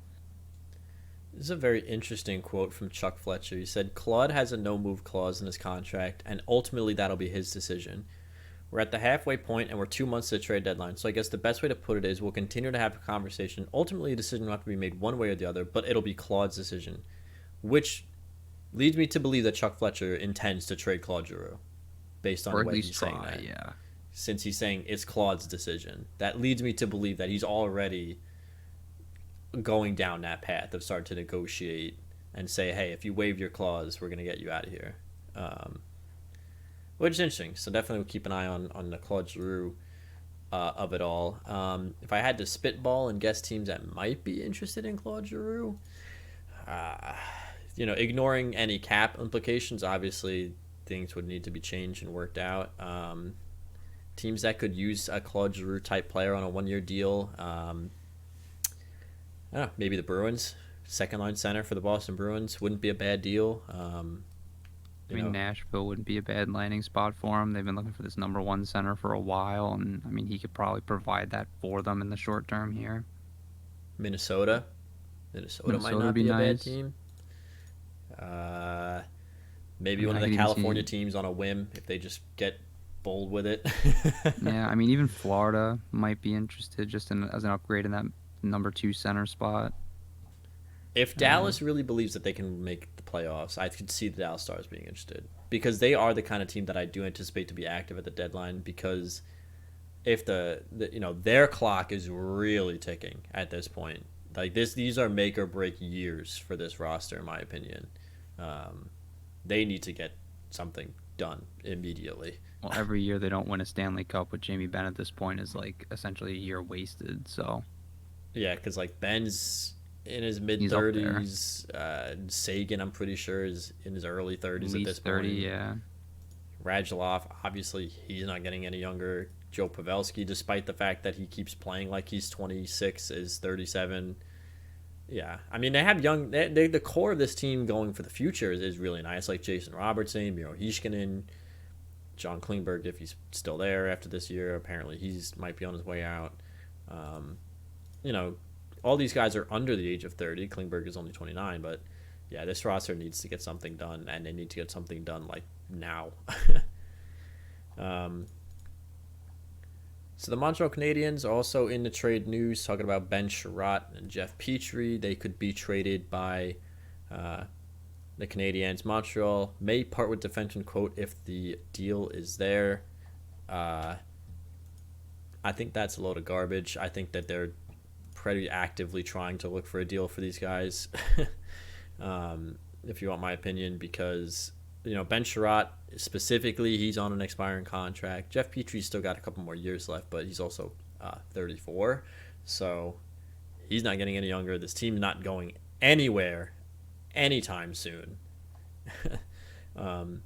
[SPEAKER 1] This is a very interesting quote from Chuck Fletcher. He said, "Claude has a no-move clause in his contract, and ultimately that'll be his decision. We're at the halfway point, and we're 2 months to the trade deadline, so I guess the best way to put it is we'll continue to have a conversation. Ultimately, a decision will have to be made one way or the other, but it'll be Claude's decision," which leads me to believe that Chuck Fletcher intends to trade Claude Giroux, based on the way he's saying that.
[SPEAKER 2] Yeah.
[SPEAKER 1] Since he's saying it's Claude's decision, that leads me to believe that he's already going down that path of starting to negotiate and say, hey, if you waive your clause, we're going to get you out of here. Which is interesting. So definitely we'll keep an eye on the Claude Giroux of it all. If I had to spitball and guess teams that might be interested in Claude Giroux, ignoring any cap implications, obviously things would need to be changed and worked out. Teams that could use a Claude Giroux type player on a 1-year deal, I don't know, maybe the Bruins. second line center for the Boston Bruins wouldn't be a bad deal.
[SPEAKER 2] I mean, Nashville wouldn't be a bad landing spot for him. They've been looking for this number one center for a while, and I mean, he could probably provide that for them in the short term here.
[SPEAKER 1] Minnesota might not be a bad
[SPEAKER 2] nice.
[SPEAKER 1] team. Maybe one of the California teams on a whim if they just get bold with it.
[SPEAKER 2] Yeah, I mean, even Florida might be interested just as an upgrade in that number 2 center spot.
[SPEAKER 1] If Dallas really believes that they can make the playoffs, I could see the Dallas Stars being interested because they are the kind of team that I do anticipate to be active at the deadline. Because if their clock is really ticking at this point, like these are make or break years for this roster, in my opinion. They need to get something done immediately.
[SPEAKER 2] Well, every year they don't win a Stanley Cup with Jamie Benn at this point is like essentially a year wasted. So
[SPEAKER 1] yeah, because like Ben's in his mid-30s. Sagan, I'm pretty sure, is in his early 30s at this
[SPEAKER 2] 30,
[SPEAKER 1] point.
[SPEAKER 2] Yeah.
[SPEAKER 1] Radulov, obviously, he's not getting any younger. Joe Pavelski, despite the fact that he keeps playing like he's 26, is 37. Yeah, I mean, they have young. The core of this team going for the future is really nice. Like Jason Robertson, Miro Heiskanen, John Klingberg, if he's still there after this year. Apparently, might be on his way out. All these guys are under the age of 30. Klingberg is only 29, but yeah, this roster needs to get something done, and they need to get something done like now. So the Montreal Canadiens are also in the trade news, talking about Ben Sherratt and Jeff Petrie. They could be traded by the Canadiens. Montreal may part with defenseman, quote, if the deal is there. I think that's a load of garbage. I think that they're pretty actively trying to look for a deal for these guys, if you want my opinion, because Ben Sherratt specifically, he's on an expiring contract. Jeff Petrie's still got a couple more years left, but he's also 34, so he's not getting any younger. This team's not going anywhere anytime soon.
[SPEAKER 2] Oh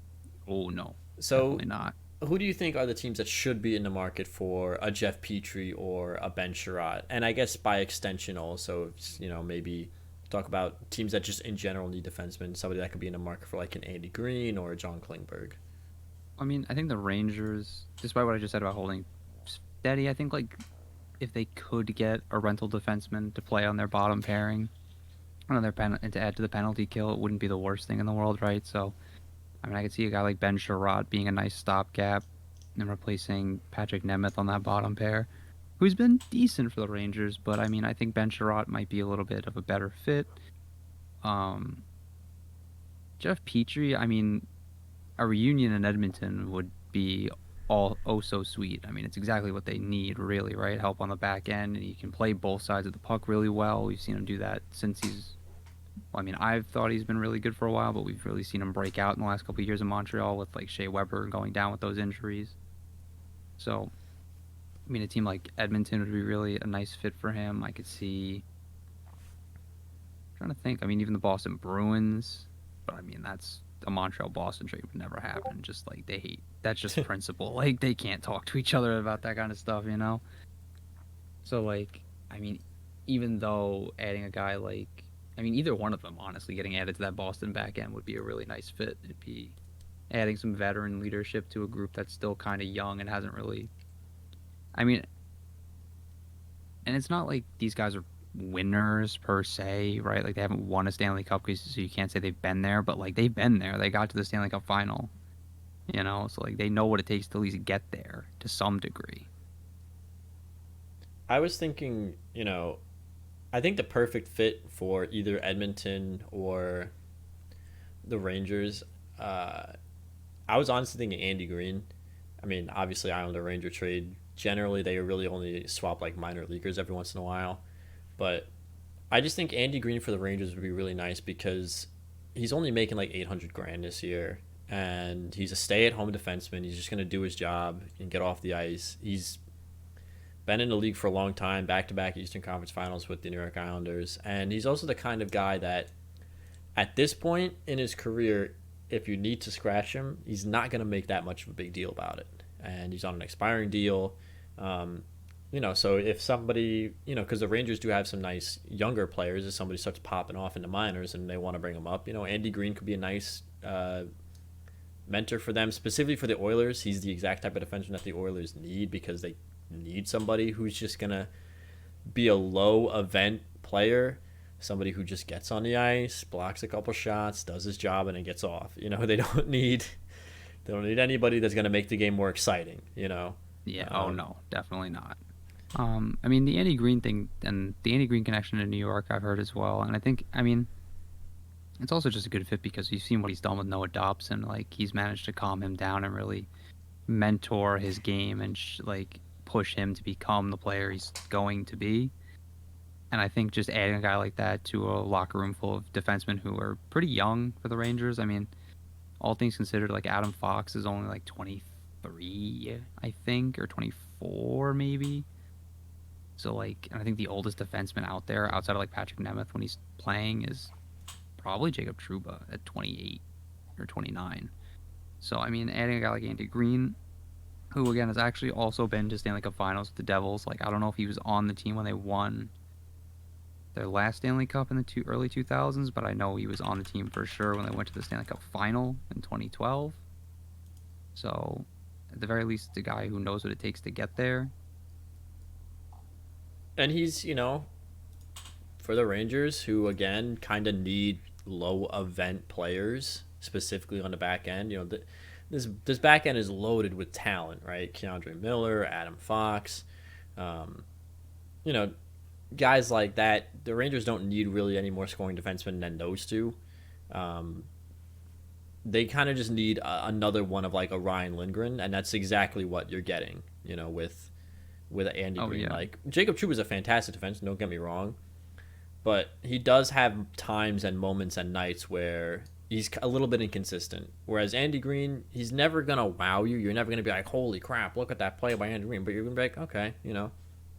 [SPEAKER 2] no,
[SPEAKER 1] so
[SPEAKER 2] definitely not.
[SPEAKER 1] Who do you think are the teams that should be in the market for a Jeff Petrie or a Ben Sherratt? And I guess by extension also, maybe talk about teams that just in general need defensemen, somebody that could be in the market for like an Andy Green or a John Klingberg.
[SPEAKER 2] I mean, I think the Rangers, despite what I just said about holding steady, I think like if they could get a rental defenseman to play on their bottom pairing, and to add to the penalty kill, it wouldn't be the worst thing in the world, right? So, I mean, I could see a guy like Ben Sherratt being a nice stopgap and replacing Patrick Nemeth on that bottom pair, who's been decent for the Rangers, but I mean, I think Ben Sherratt might be a little bit of a better fit. Jeff Petrie, I mean, a reunion in Edmonton would be so sweet. I mean, it's exactly what they need, really, right? Help on the back end, and he can play both sides of the puck really well. We've seen him do that since I've thought he's been really good for a while, but we've really seen him break out in the last couple of years in Montreal with like Shea Weber going down with those injuries. So, I mean, a team like Edmonton would be really a nice fit for him. I could see. I'm trying to think. I mean, even the Boston Bruins, but I mean, that's a Montreal-Boston trade would never happen. Just like they hate. That's just principle. Like they can't talk to each other about that kind of stuff, So like, I mean, even though adding a guy like, I mean, either one of them, honestly, getting added to that Boston back end would be a really nice fit. It'd be adding some veteran leadership to a group that's still kind of young and hasn't really. I mean, and it's not like these guys are winners per se, right? Like they haven't won a Stanley Cup, so you can't say they've been there, but like they've been there. They got to the Stanley Cup final, so like they know what it takes to at least get there to some degree.
[SPEAKER 1] I was thinking, I think the perfect fit for either Edmonton or the Rangers, I was honestly thinking Andy Green. I mean, obviously, Islander Ranger trade, generally, they really only swap like minor leaguers every once in a while. But I just think Andy Green for the Rangers would be really nice because he's only making like $800,000 this year. And he's a stay-at-home defenseman. He's just going to do his job and get off the ice. He's been in the league for a long time, back-to-back Eastern Conference Finals with the New York Islanders. And he's also the kind of guy that, at this point in his career, if you need to scratch him, he's not going to make that much of a big deal about it. And he's on an expiring deal. So if somebody, because the Rangers do have some nice younger players, if somebody starts popping off in the minors and they want to bring them up, Andy Green could be a nice mentor for them, specifically for the Oilers. He's the exact type of defenseman that the Oilers need because they need somebody who's just going to be a low event player, somebody who just gets on the ice, blocks a couple shots, does his job, and then gets off. They don't need anybody that's going to make the game more exciting.
[SPEAKER 2] Yeah. Oh no, definitely not. I mean, the Andy Green thing and the Andy Green connection in New York, I've heard as well, and I think, I mean, it's also just a good fit because you've seen what he's done with Noah Dobson. Like, he's managed to calm him down and really mentor his game and like push him to become the player he's going to be. And I think just adding a guy like that to a locker room full of defensemen who are pretty young for the Rangers. I mean, all things considered, like Adam Fox is only like 23, I think, or 24 maybe. So like, and I think the oldest defenseman out there outside of like Patrick Nemeth when he's playing is probably Jacob Trouba at 28 or 29. So I mean, adding a guy like Andy Green, who again has actually also been to Stanley Cup Finals with the Devils. Like, I don't know if he was on the team when they won their last Stanley Cup in the early 2000s, but I know he was on the team for sure when they went to the Stanley Cup Final in 2012. So, at the very least, a guy who knows what it takes to get there.
[SPEAKER 1] And he's, for the Rangers, who again kind of need low event players, specifically on the back end. This back end is loaded with talent, right? Keandre Miller, Adam Fox, you know, guys like that. The Rangers don't need really any more scoring defensemen than those two. They kind of just need another one of like a Ryan Lindgren, and that's exactly what you're getting. With Andy Green.
[SPEAKER 2] Yeah.
[SPEAKER 1] Like, Jacob Trouba is a fantastic defenseman. Don't get me wrong, but he does have times and moments and nights where he's a little bit inconsistent. Whereas Andy Green, he's never gonna wow you. You're never gonna be like, "Holy crap, look at that play by Andy Green." But you're gonna be like, "Okay,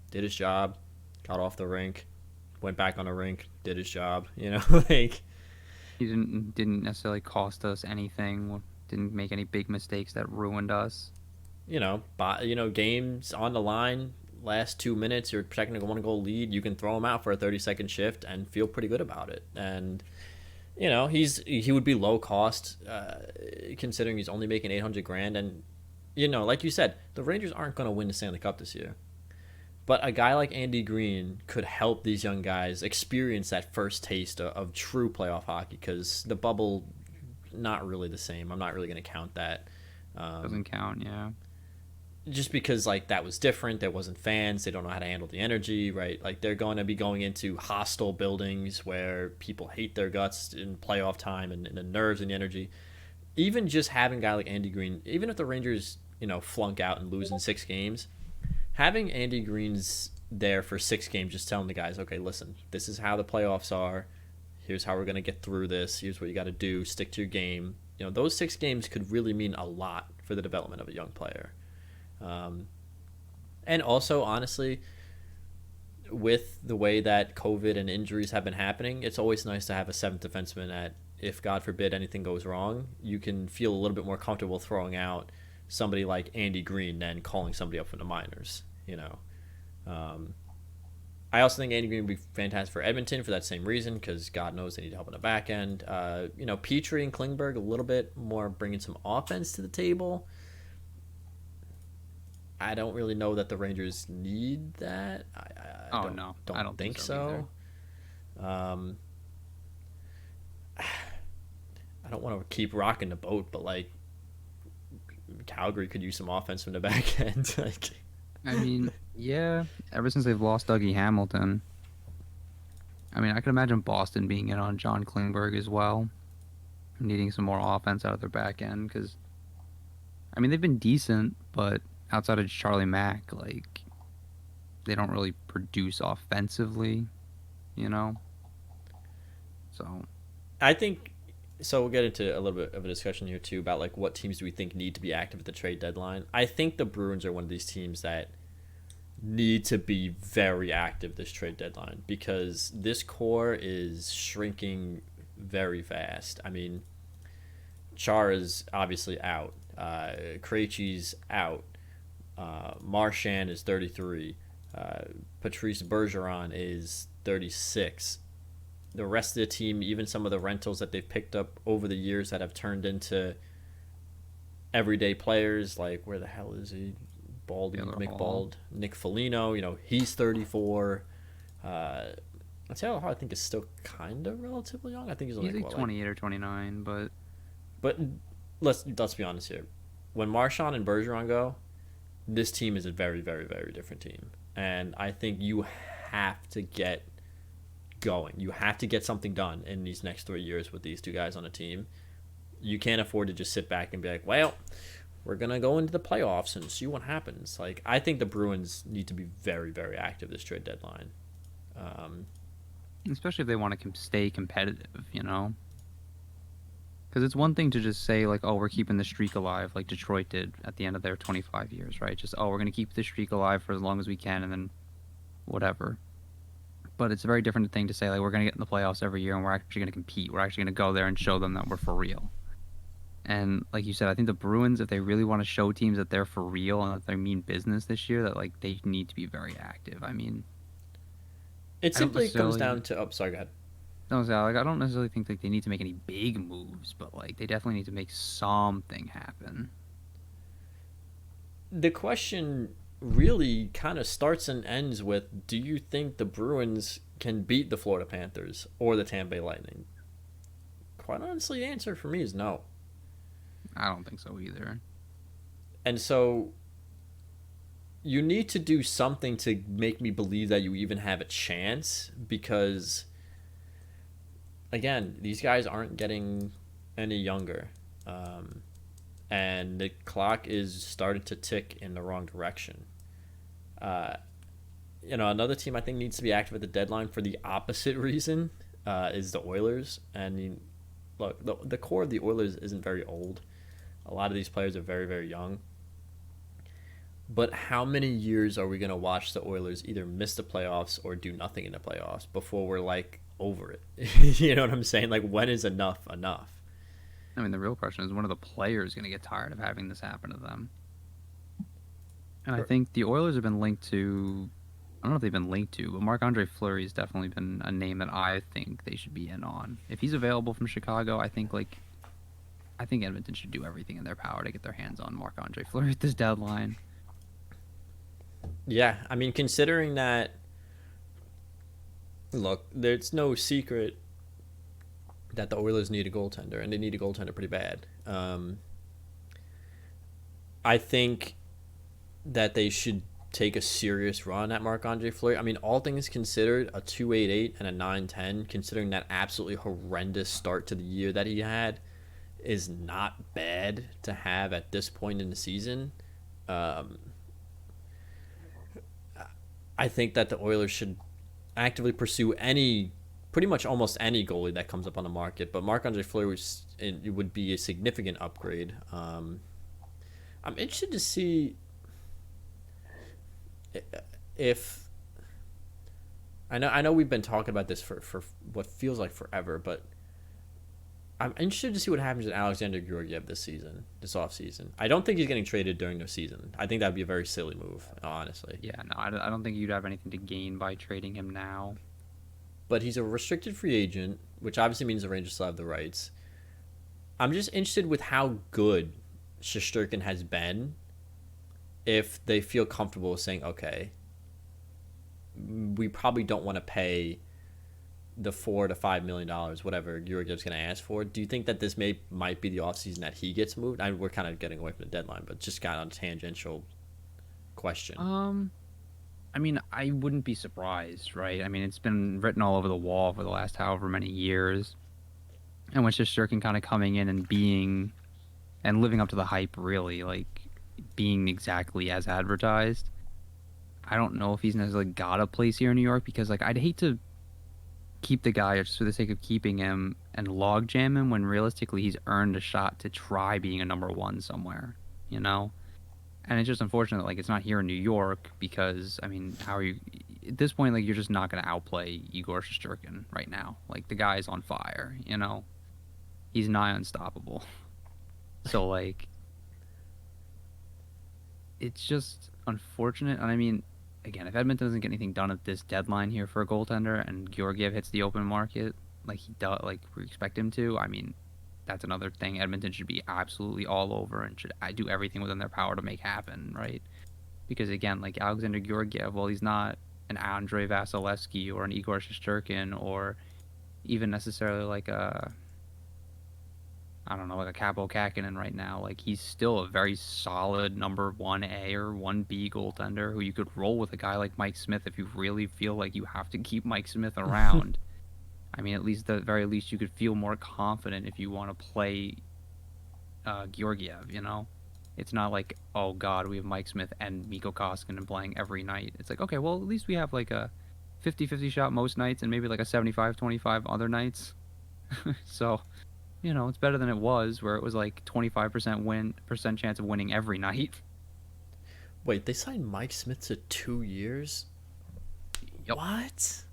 [SPEAKER 1] did his job, got off the rink, went back on the rink, did his job." Like,
[SPEAKER 2] He didn't necessarily cost us anything. Didn't make any big mistakes that ruined us.
[SPEAKER 1] Games on the line, last 2 minutes, you're protecting a 1-goal lead. You can throw him out for a 30-second shift and feel pretty good about it. And he would be low cost, considering he's only making $800,000. And like you said, the Rangers aren't going to win the Stanley Cup this year. But a guy like Andy Green could help these young guys experience that first taste of true playoff hockey, because the bubble, not really the same. I'm not really going to count that.
[SPEAKER 2] Doesn't count, yeah.
[SPEAKER 1] Just because, like, that was different. There wasn't fans. They don't know how to handle the energy, right? Like, they're going to be going into hostile buildings where people hate their guts in playoff time, and the nerves and the energy. Even just having a guy like Andy Green, even if the Rangers, flunk out and lose in 6 games, having Andy Green's there for 6 games, just telling the guys, okay, listen, this is how the playoffs are. Here's how we're going to get through this. Here's what you got to do. Stick to your game. Those 6 games could really mean a lot for the development of a young player. And also, honestly, with the way that COVID and injuries have been happening, it's always nice to have a 7th defenseman that, if God forbid anything goes wrong, you can feel a little bit more comfortable throwing out somebody like Andy Green than calling somebody up from the minors. I also think Andy Green would be fantastic for Edmonton for that same reason, because God knows they need help on the back end. Petrie and Klingberg a little bit more, bringing some offense to the table. I don't really know that the Rangers need that. I don't think so. I don't want to keep rocking the boat, but like, Calgary could use some offense from the back end. Like,
[SPEAKER 2] I mean, yeah. Ever since they've lost Dougie Hamilton, I mean, I can imagine Boston being in on John Klingberg as well, needing some more offense out of their back end, because, I mean, they've been decent, but outside of Charlie Mack, like, they don't really produce offensively, So,
[SPEAKER 1] I think, so we'll get into a little bit of a discussion here too about like what teams do we think need to be active at the trade deadline. I think the Bruins are one of these teams that need to be very active this trade deadline, because this core is shrinking very fast. I mean, Char is obviously out. Krejci's out. Marchand is 33. Uh, Patrice Bergeron is 36. The rest of the team, even some of the rentals that they've picked up over the years that have turned into everyday players, like where the hell is he? Baldy
[SPEAKER 2] Taylor Hall.
[SPEAKER 1] McBald, Nick Foligno. He's 34. Taylor Hall, I think, is still kind of relatively young. I think he's only
[SPEAKER 2] He's like 28 or 29,
[SPEAKER 1] but let's be honest here. When Marchand and Bergeron go, this team is a very, very, very different team, and I think you have to get going. You have to get something done in these next 3 years with these two guys on a team. You can't afford to just sit back and be like, well, we're going to go into the playoffs and see what happens. Like, I think the Bruins need to be very, very active this trade deadline.
[SPEAKER 2] especially if they want to stay competitive, Because it's one thing to just say, like, oh, we're keeping the streak alive, like Detroit did at the end of their 25 years, right? Just, oh, we're going to keep the streak alive for as long as we can and then whatever. But it's a very different thing to say, like, we're going to get in the playoffs every year and we're actually going to compete. We're actually going to go there and show them that we're for real. And like you said, I think the Bruins, if they really want to show teams that they're for real and that they mean business this year, that, like, they need to be very active. I mean,
[SPEAKER 1] It
[SPEAKER 2] I don't
[SPEAKER 1] simply comes
[SPEAKER 2] necessarily...
[SPEAKER 1] down to... Oh, sorry, go ahead.
[SPEAKER 2] No, so, like, I don't necessarily think like they need to make any big moves, but like they definitely need to make something happen.
[SPEAKER 1] The question really kind of starts and ends with, do you think the Bruins can beat the Florida Panthers or the Tampa Bay Lightning? Quite honestly, the answer for me is no.
[SPEAKER 2] I don't think so either.
[SPEAKER 1] And so you need to do something to make me believe that you even have a chance, because again, these guys aren't getting any younger. And the clock is starting to tick in the wrong direction. Uh, another team I think needs to be active at the deadline for the opposite reason is the Oilers. And look, the core of the Oilers isn't very old. A lot of these players are very, very young. But how many years are we going to watch the Oilers either miss the playoffs or do nothing in the playoffs before we're like over it? You know what I'm saying? Like, when is enough enough?
[SPEAKER 2] I mean, the real question is, when are the players going to get tired of having this happen to them? And I think the Oilers have been linked to, I don't know if they've been linked to, but Marc-Andre Fleury has definitely been a name that I think they should be in on. If he's available from Chicago, I think Edmonton should do everything in their power to get their hands on Marc-Andre Fleury at this deadline.
[SPEAKER 1] Yeah, I mean, considering that, look, there's no secret that the Oilers need a goaltender, and they need a goaltender pretty bad. I think that they should take a serious run at Marc-Andre Fleury. I mean, all things considered, a 2.88 and a 9.10, considering that absolutely horrendous start to the year that he had, is not bad to have at this point in the season. I think that the Oilers should actively pursue pretty much almost any goalie that comes up on the market, but Marc-Andre Fleury would be a significant upgrade. I'm interested to see if I know we've been talking about this for what feels like forever, but I'm interested to see what happens with Alexander Georgiev this offseason. I don't think he's getting traded during the season. I think that would be a very silly move, honestly.
[SPEAKER 2] Yeah, no, I don't think you'd have anything to gain by trading him now.
[SPEAKER 1] But he's a restricted free agent, which obviously means the Rangers still have the rights. I'm just interested with how good Shesterkin has been, if they feel comfortable saying, okay, we probably don't want to pay the $4 to $5 million, whatever Georgiev's going to ask for. Do you think that this might be the offseason that he gets moved? We're kind of getting away from the deadline, but just kind of a tangential question.
[SPEAKER 2] I mean, I wouldn't be surprised, right? I mean, it's been written all over the wall for the last however many years. And with Shesterkin kind of coming in and being and living up to the hype, really, like being exactly as advertised, I don't know if he's necessarily got a place here in New York, because like I'd hate to keep the guy just for the sake of keeping him and logjam him when realistically he's earned a shot to try being a number one somewhere, And it's just unfortunate, like, it's not here in New York, because, I mean, how are you... At this point, like, you're just not going to outplay Igor Shesterkin right now. Like, the guy's on fire, He's nigh unstoppable. So, like, it's just unfortunate. And, I mean, again, if Edmonton doesn't get anything done at this deadline here for a goaltender, and Georgiev hits the open market like he does, like we expect him to, I mean, that's another thing Edmonton should be absolutely all over and should do everything within their power to make happen, right? Because again, like Alexander Georgiev, well, he's not an Andrei Vasilevsky or an Igor Shesterkin or even necessarily like a, I don't know, like a Capo Kakinen right now. Like he's still a very solid number 1A or 1B goaltender who you could roll with a guy like Mike Smith if you really feel like you have to keep Mike Smith around. I mean, at least at the very least, you could feel more confident if you want to play Georgiev, you know? It's not like, oh, God, we have Mike Smith and Mikko Koskinen playing every night. It's like, okay, well, at least we have like a 50-50 shot most nights and maybe like a 75-25 other nights. So, you know, it's better than it was where it was like 25% chance of winning every night.
[SPEAKER 1] Wait, they signed Mike Smith to 2 years?
[SPEAKER 2] Yep.
[SPEAKER 1] What?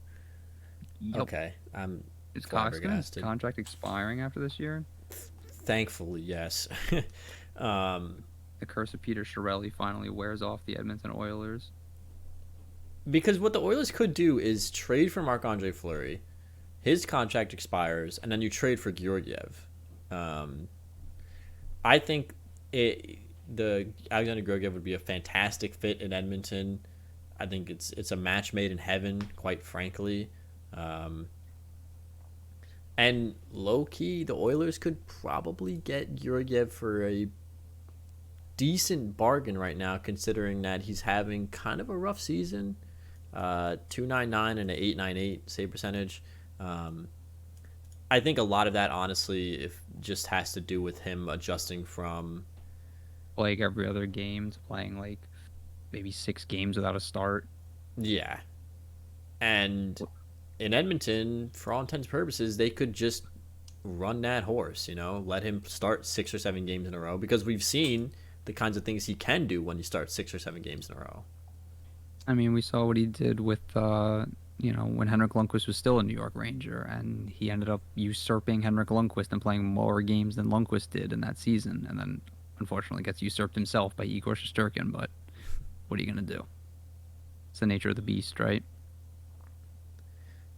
[SPEAKER 2] Yep.
[SPEAKER 1] Okay, I'm
[SPEAKER 2] Is Koskinen
[SPEAKER 1] flabbergasted.
[SPEAKER 2] contract expiring after this year?
[SPEAKER 1] Thankfully, yes.
[SPEAKER 2] The curse of Peter Chiarelli finally wears off the Edmonton Oilers.
[SPEAKER 1] Because what the Oilers could do is trade for Marc-Andre Fleury, his contract expires, and then you trade for Georgiev. I think the Alexander Georgiev would be a fantastic fit in Edmonton. I think it's a match made in heaven, quite frankly. And low key, the Oilers could probably get Georgiev for a decent bargain right now, considering that he's having kind of a rough season. 2.99 and an 8.98 save percentage. I think a lot of that, honestly, if just has to do with him adjusting from
[SPEAKER 2] Like every other game to playing like maybe 6 games without a start.
[SPEAKER 1] yeah. And in Edmonton, for all intents and purposes, they could just run that horse, let him start 6 or 7 games in a row, because we've seen the kinds of things he can do when you start 6 or 7 games in a row.
[SPEAKER 2] I mean, we saw what he did with, when Henrik Lundqvist was still a New York Ranger, and he ended up usurping Henrik Lundqvist and playing more games than Lundqvist did in that season, and then unfortunately gets usurped himself by Igor Shesterkin, but what are you going to do? It's the nature of the beast, right?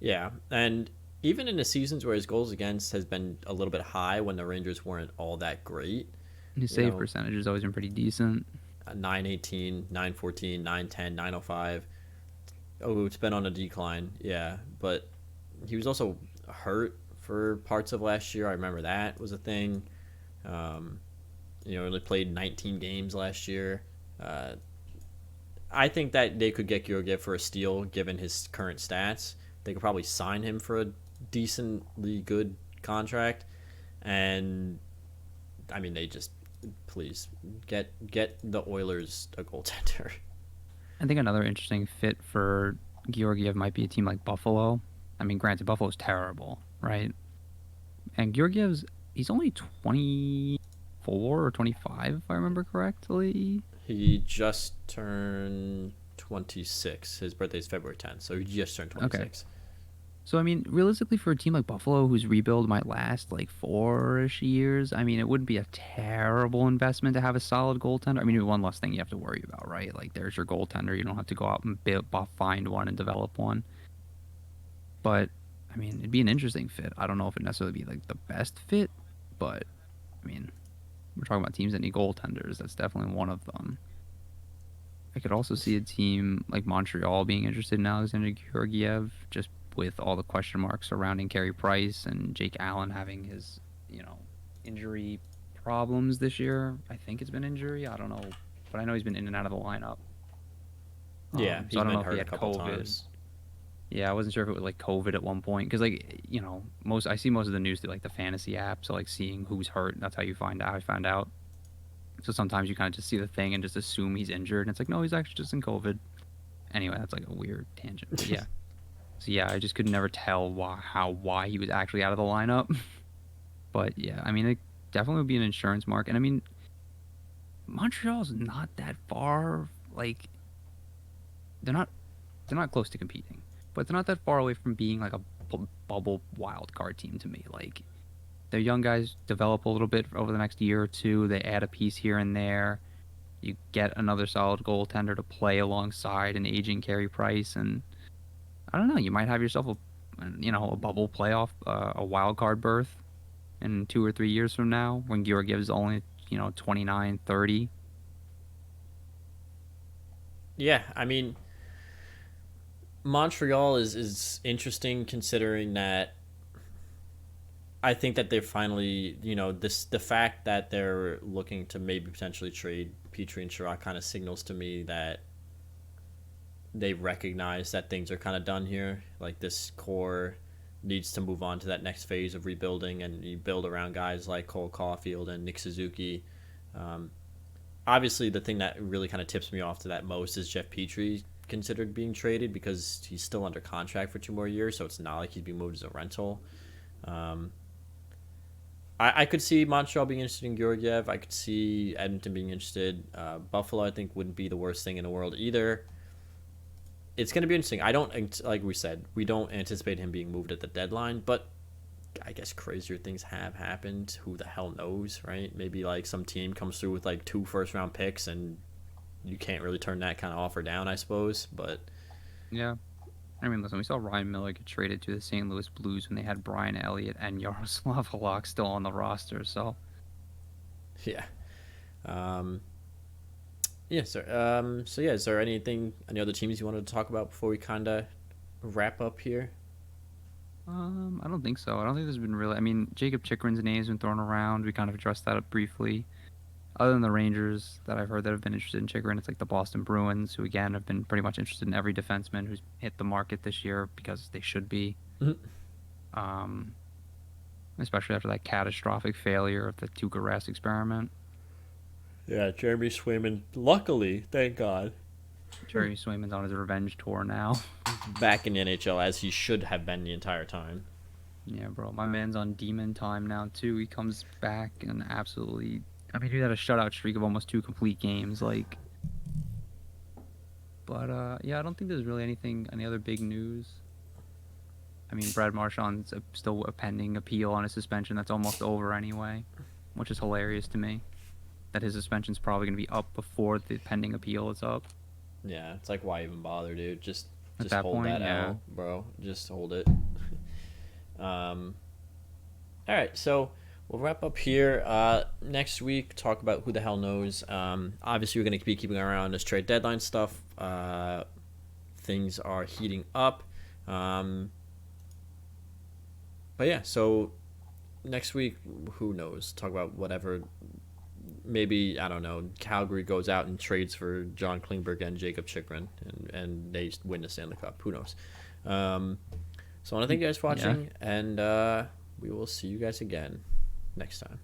[SPEAKER 1] Yeah, and even in the seasons where his goals against has been a little bit high when the Rangers weren't all that great.
[SPEAKER 2] His save percentage has always been pretty decent.
[SPEAKER 1] 918, 914, 910, 905. Oh, it's been on a decline, yeah. But he was also hurt for parts of last year. I remember that was a thing. Only played 19 games last year. I think that they could get Georgiev for a steal given his current stats. They could probably sign him for a decently good contract. And, I mean, they just, please, get the Oilers a goaltender.
[SPEAKER 2] I think another interesting fit for Georgiev might be a team like Buffalo. I mean, granted, Buffalo's terrible, right? And he's only 24 or 25, if I remember correctly.
[SPEAKER 1] He just turned 26. His birthday is February 10th, so he just turned 26.
[SPEAKER 2] Okay. So, I mean, realistically, for a team like Buffalo, whose rebuild might last like 4-ish years, I mean, it wouldn't be a terrible investment to have a solid goaltender. I mean, one less thing you have to worry about, right? Like, there's your goaltender. You don't have to go out and find one and develop one. But, I mean, it'd be an interesting fit. I don't know if it'd necessarily be, like, the best fit, but, I mean, we're talking about teams that need goaltenders. That's definitely one of them. I could also see a team like Montreal being interested in Alexander Georgiev, just with all the question marks surrounding Carey Price and Jake Allen having his, injury problems this year. I think it's been injury. I don't know. But I know he's been in and out of the lineup.
[SPEAKER 1] Yeah,
[SPEAKER 2] so I don't know if he had COVID. Yeah, I wasn't sure if it was like COVID at one point. Because, I see most of the news through like the fantasy app. So, like, seeing who's hurt, that's how you find out. I found out. So sometimes you kind of just see the thing and just assume he's injured. And it's like, no, he's actually just in COVID. Anyway, that's like a weird tangent. But yeah. So yeah, I just could never tell why he was actually out of the lineup. But yeah, I mean, it definitely would be an insurance mark. And I mean, Montreal's not that far. Like, they're not close to competing, but they're not that far away from being like a bubble wild card team to me. Like, their young guys develop a little bit over the next year or two. They add a piece here and there. You get another solid goaltender to play alongside an aging Carey Price, and I don't know. You might have yourself a bubble playoff, a wild card berth in 2 or 3 years from now when Georgiev's only 29, 30.
[SPEAKER 1] Yeah, I mean, Montreal is interesting considering that I think that they're finally, the fact that they're looking to maybe potentially trade Petrie and Chirac kind of signals to me that they recognize that things are kind of done here. Like this core needs to move on to that next phase of rebuilding, and you build around guys like Cole Caulfield and Nick Suzuki. Um, Obviously, the thing that really kind of tips me off to that most is Jeff Petrie considered being traded because he's still under contract for 2 more years, so it's not like he'd be moved as a rental. Um, I could see Montreal being interested in Georgiev. I could see Edmonton being interested. Buffalo, I think, wouldn't be the worst thing in the world either. It's going to be interesting. I don't, like we said, we don't anticipate him being moved at the deadline, but I guess crazier things have happened. Who the hell knows, right? Maybe like some team comes through with like 2 first-round picks and you can't really turn that kind of offer down, I suppose. But
[SPEAKER 2] Yeah. I mean, listen, we saw Ryan Miller get traded to the St. Louis Blues when they had Brian Elliott and Yaroslav Halak still on the roster. So,
[SPEAKER 1] yeah, um, yeah. So yeah, is there any other teams you wanted to talk about before we kind of wrap up here?
[SPEAKER 2] I don't think so. I don't think there's been really. I mean, Jacob Chikrin's name's been thrown around. We kind of addressed that up briefly. Other than the Rangers that I've heard that have been interested in Chikrin, it's like the Boston Bruins, who again have been pretty much interested in every defenseman who's hit the market this year because they should be.
[SPEAKER 1] Mhm.
[SPEAKER 2] Um, Especially after that catastrophic failure of the Tuukka Rask experiment.
[SPEAKER 1] Yeah, Jeremy Swayman. Luckily, thank God,
[SPEAKER 2] Jerry Swayman's on his revenge tour now.
[SPEAKER 1] back in the NHL as he should have been the entire time.
[SPEAKER 2] Yeah, bro. My man's on demon time now, too. He comes back and absolutely. I mean, he had a shutout streak of almost 2 complete games. But yeah, I don't think there's really any other big news. I mean, Brad Marchand's still a pending appeal on his suspension that's almost over anyway, which is hilarious to me. That his suspension's probably going to be up before the pending appeal is up.
[SPEAKER 1] Yeah, it's like why even bother, dude? Just
[SPEAKER 2] At that
[SPEAKER 1] hold
[SPEAKER 2] point,
[SPEAKER 1] that
[SPEAKER 2] yeah.
[SPEAKER 1] L, bro. Just hold it. All right, so we'll wrap up here. Next week, talk about who the hell knows. Obviously, we're going to be keeping an eye on this trade deadline stuff. Things are heating up. But yeah, so next week, who knows? Talk about whatever. Maybe, I don't know, Calgary goes out and trades for John Klingberg and Jacob Chikrin, and they win the Stanley Cup. Who knows? So I want to thank you guys for watching, and we will see you guys again next time.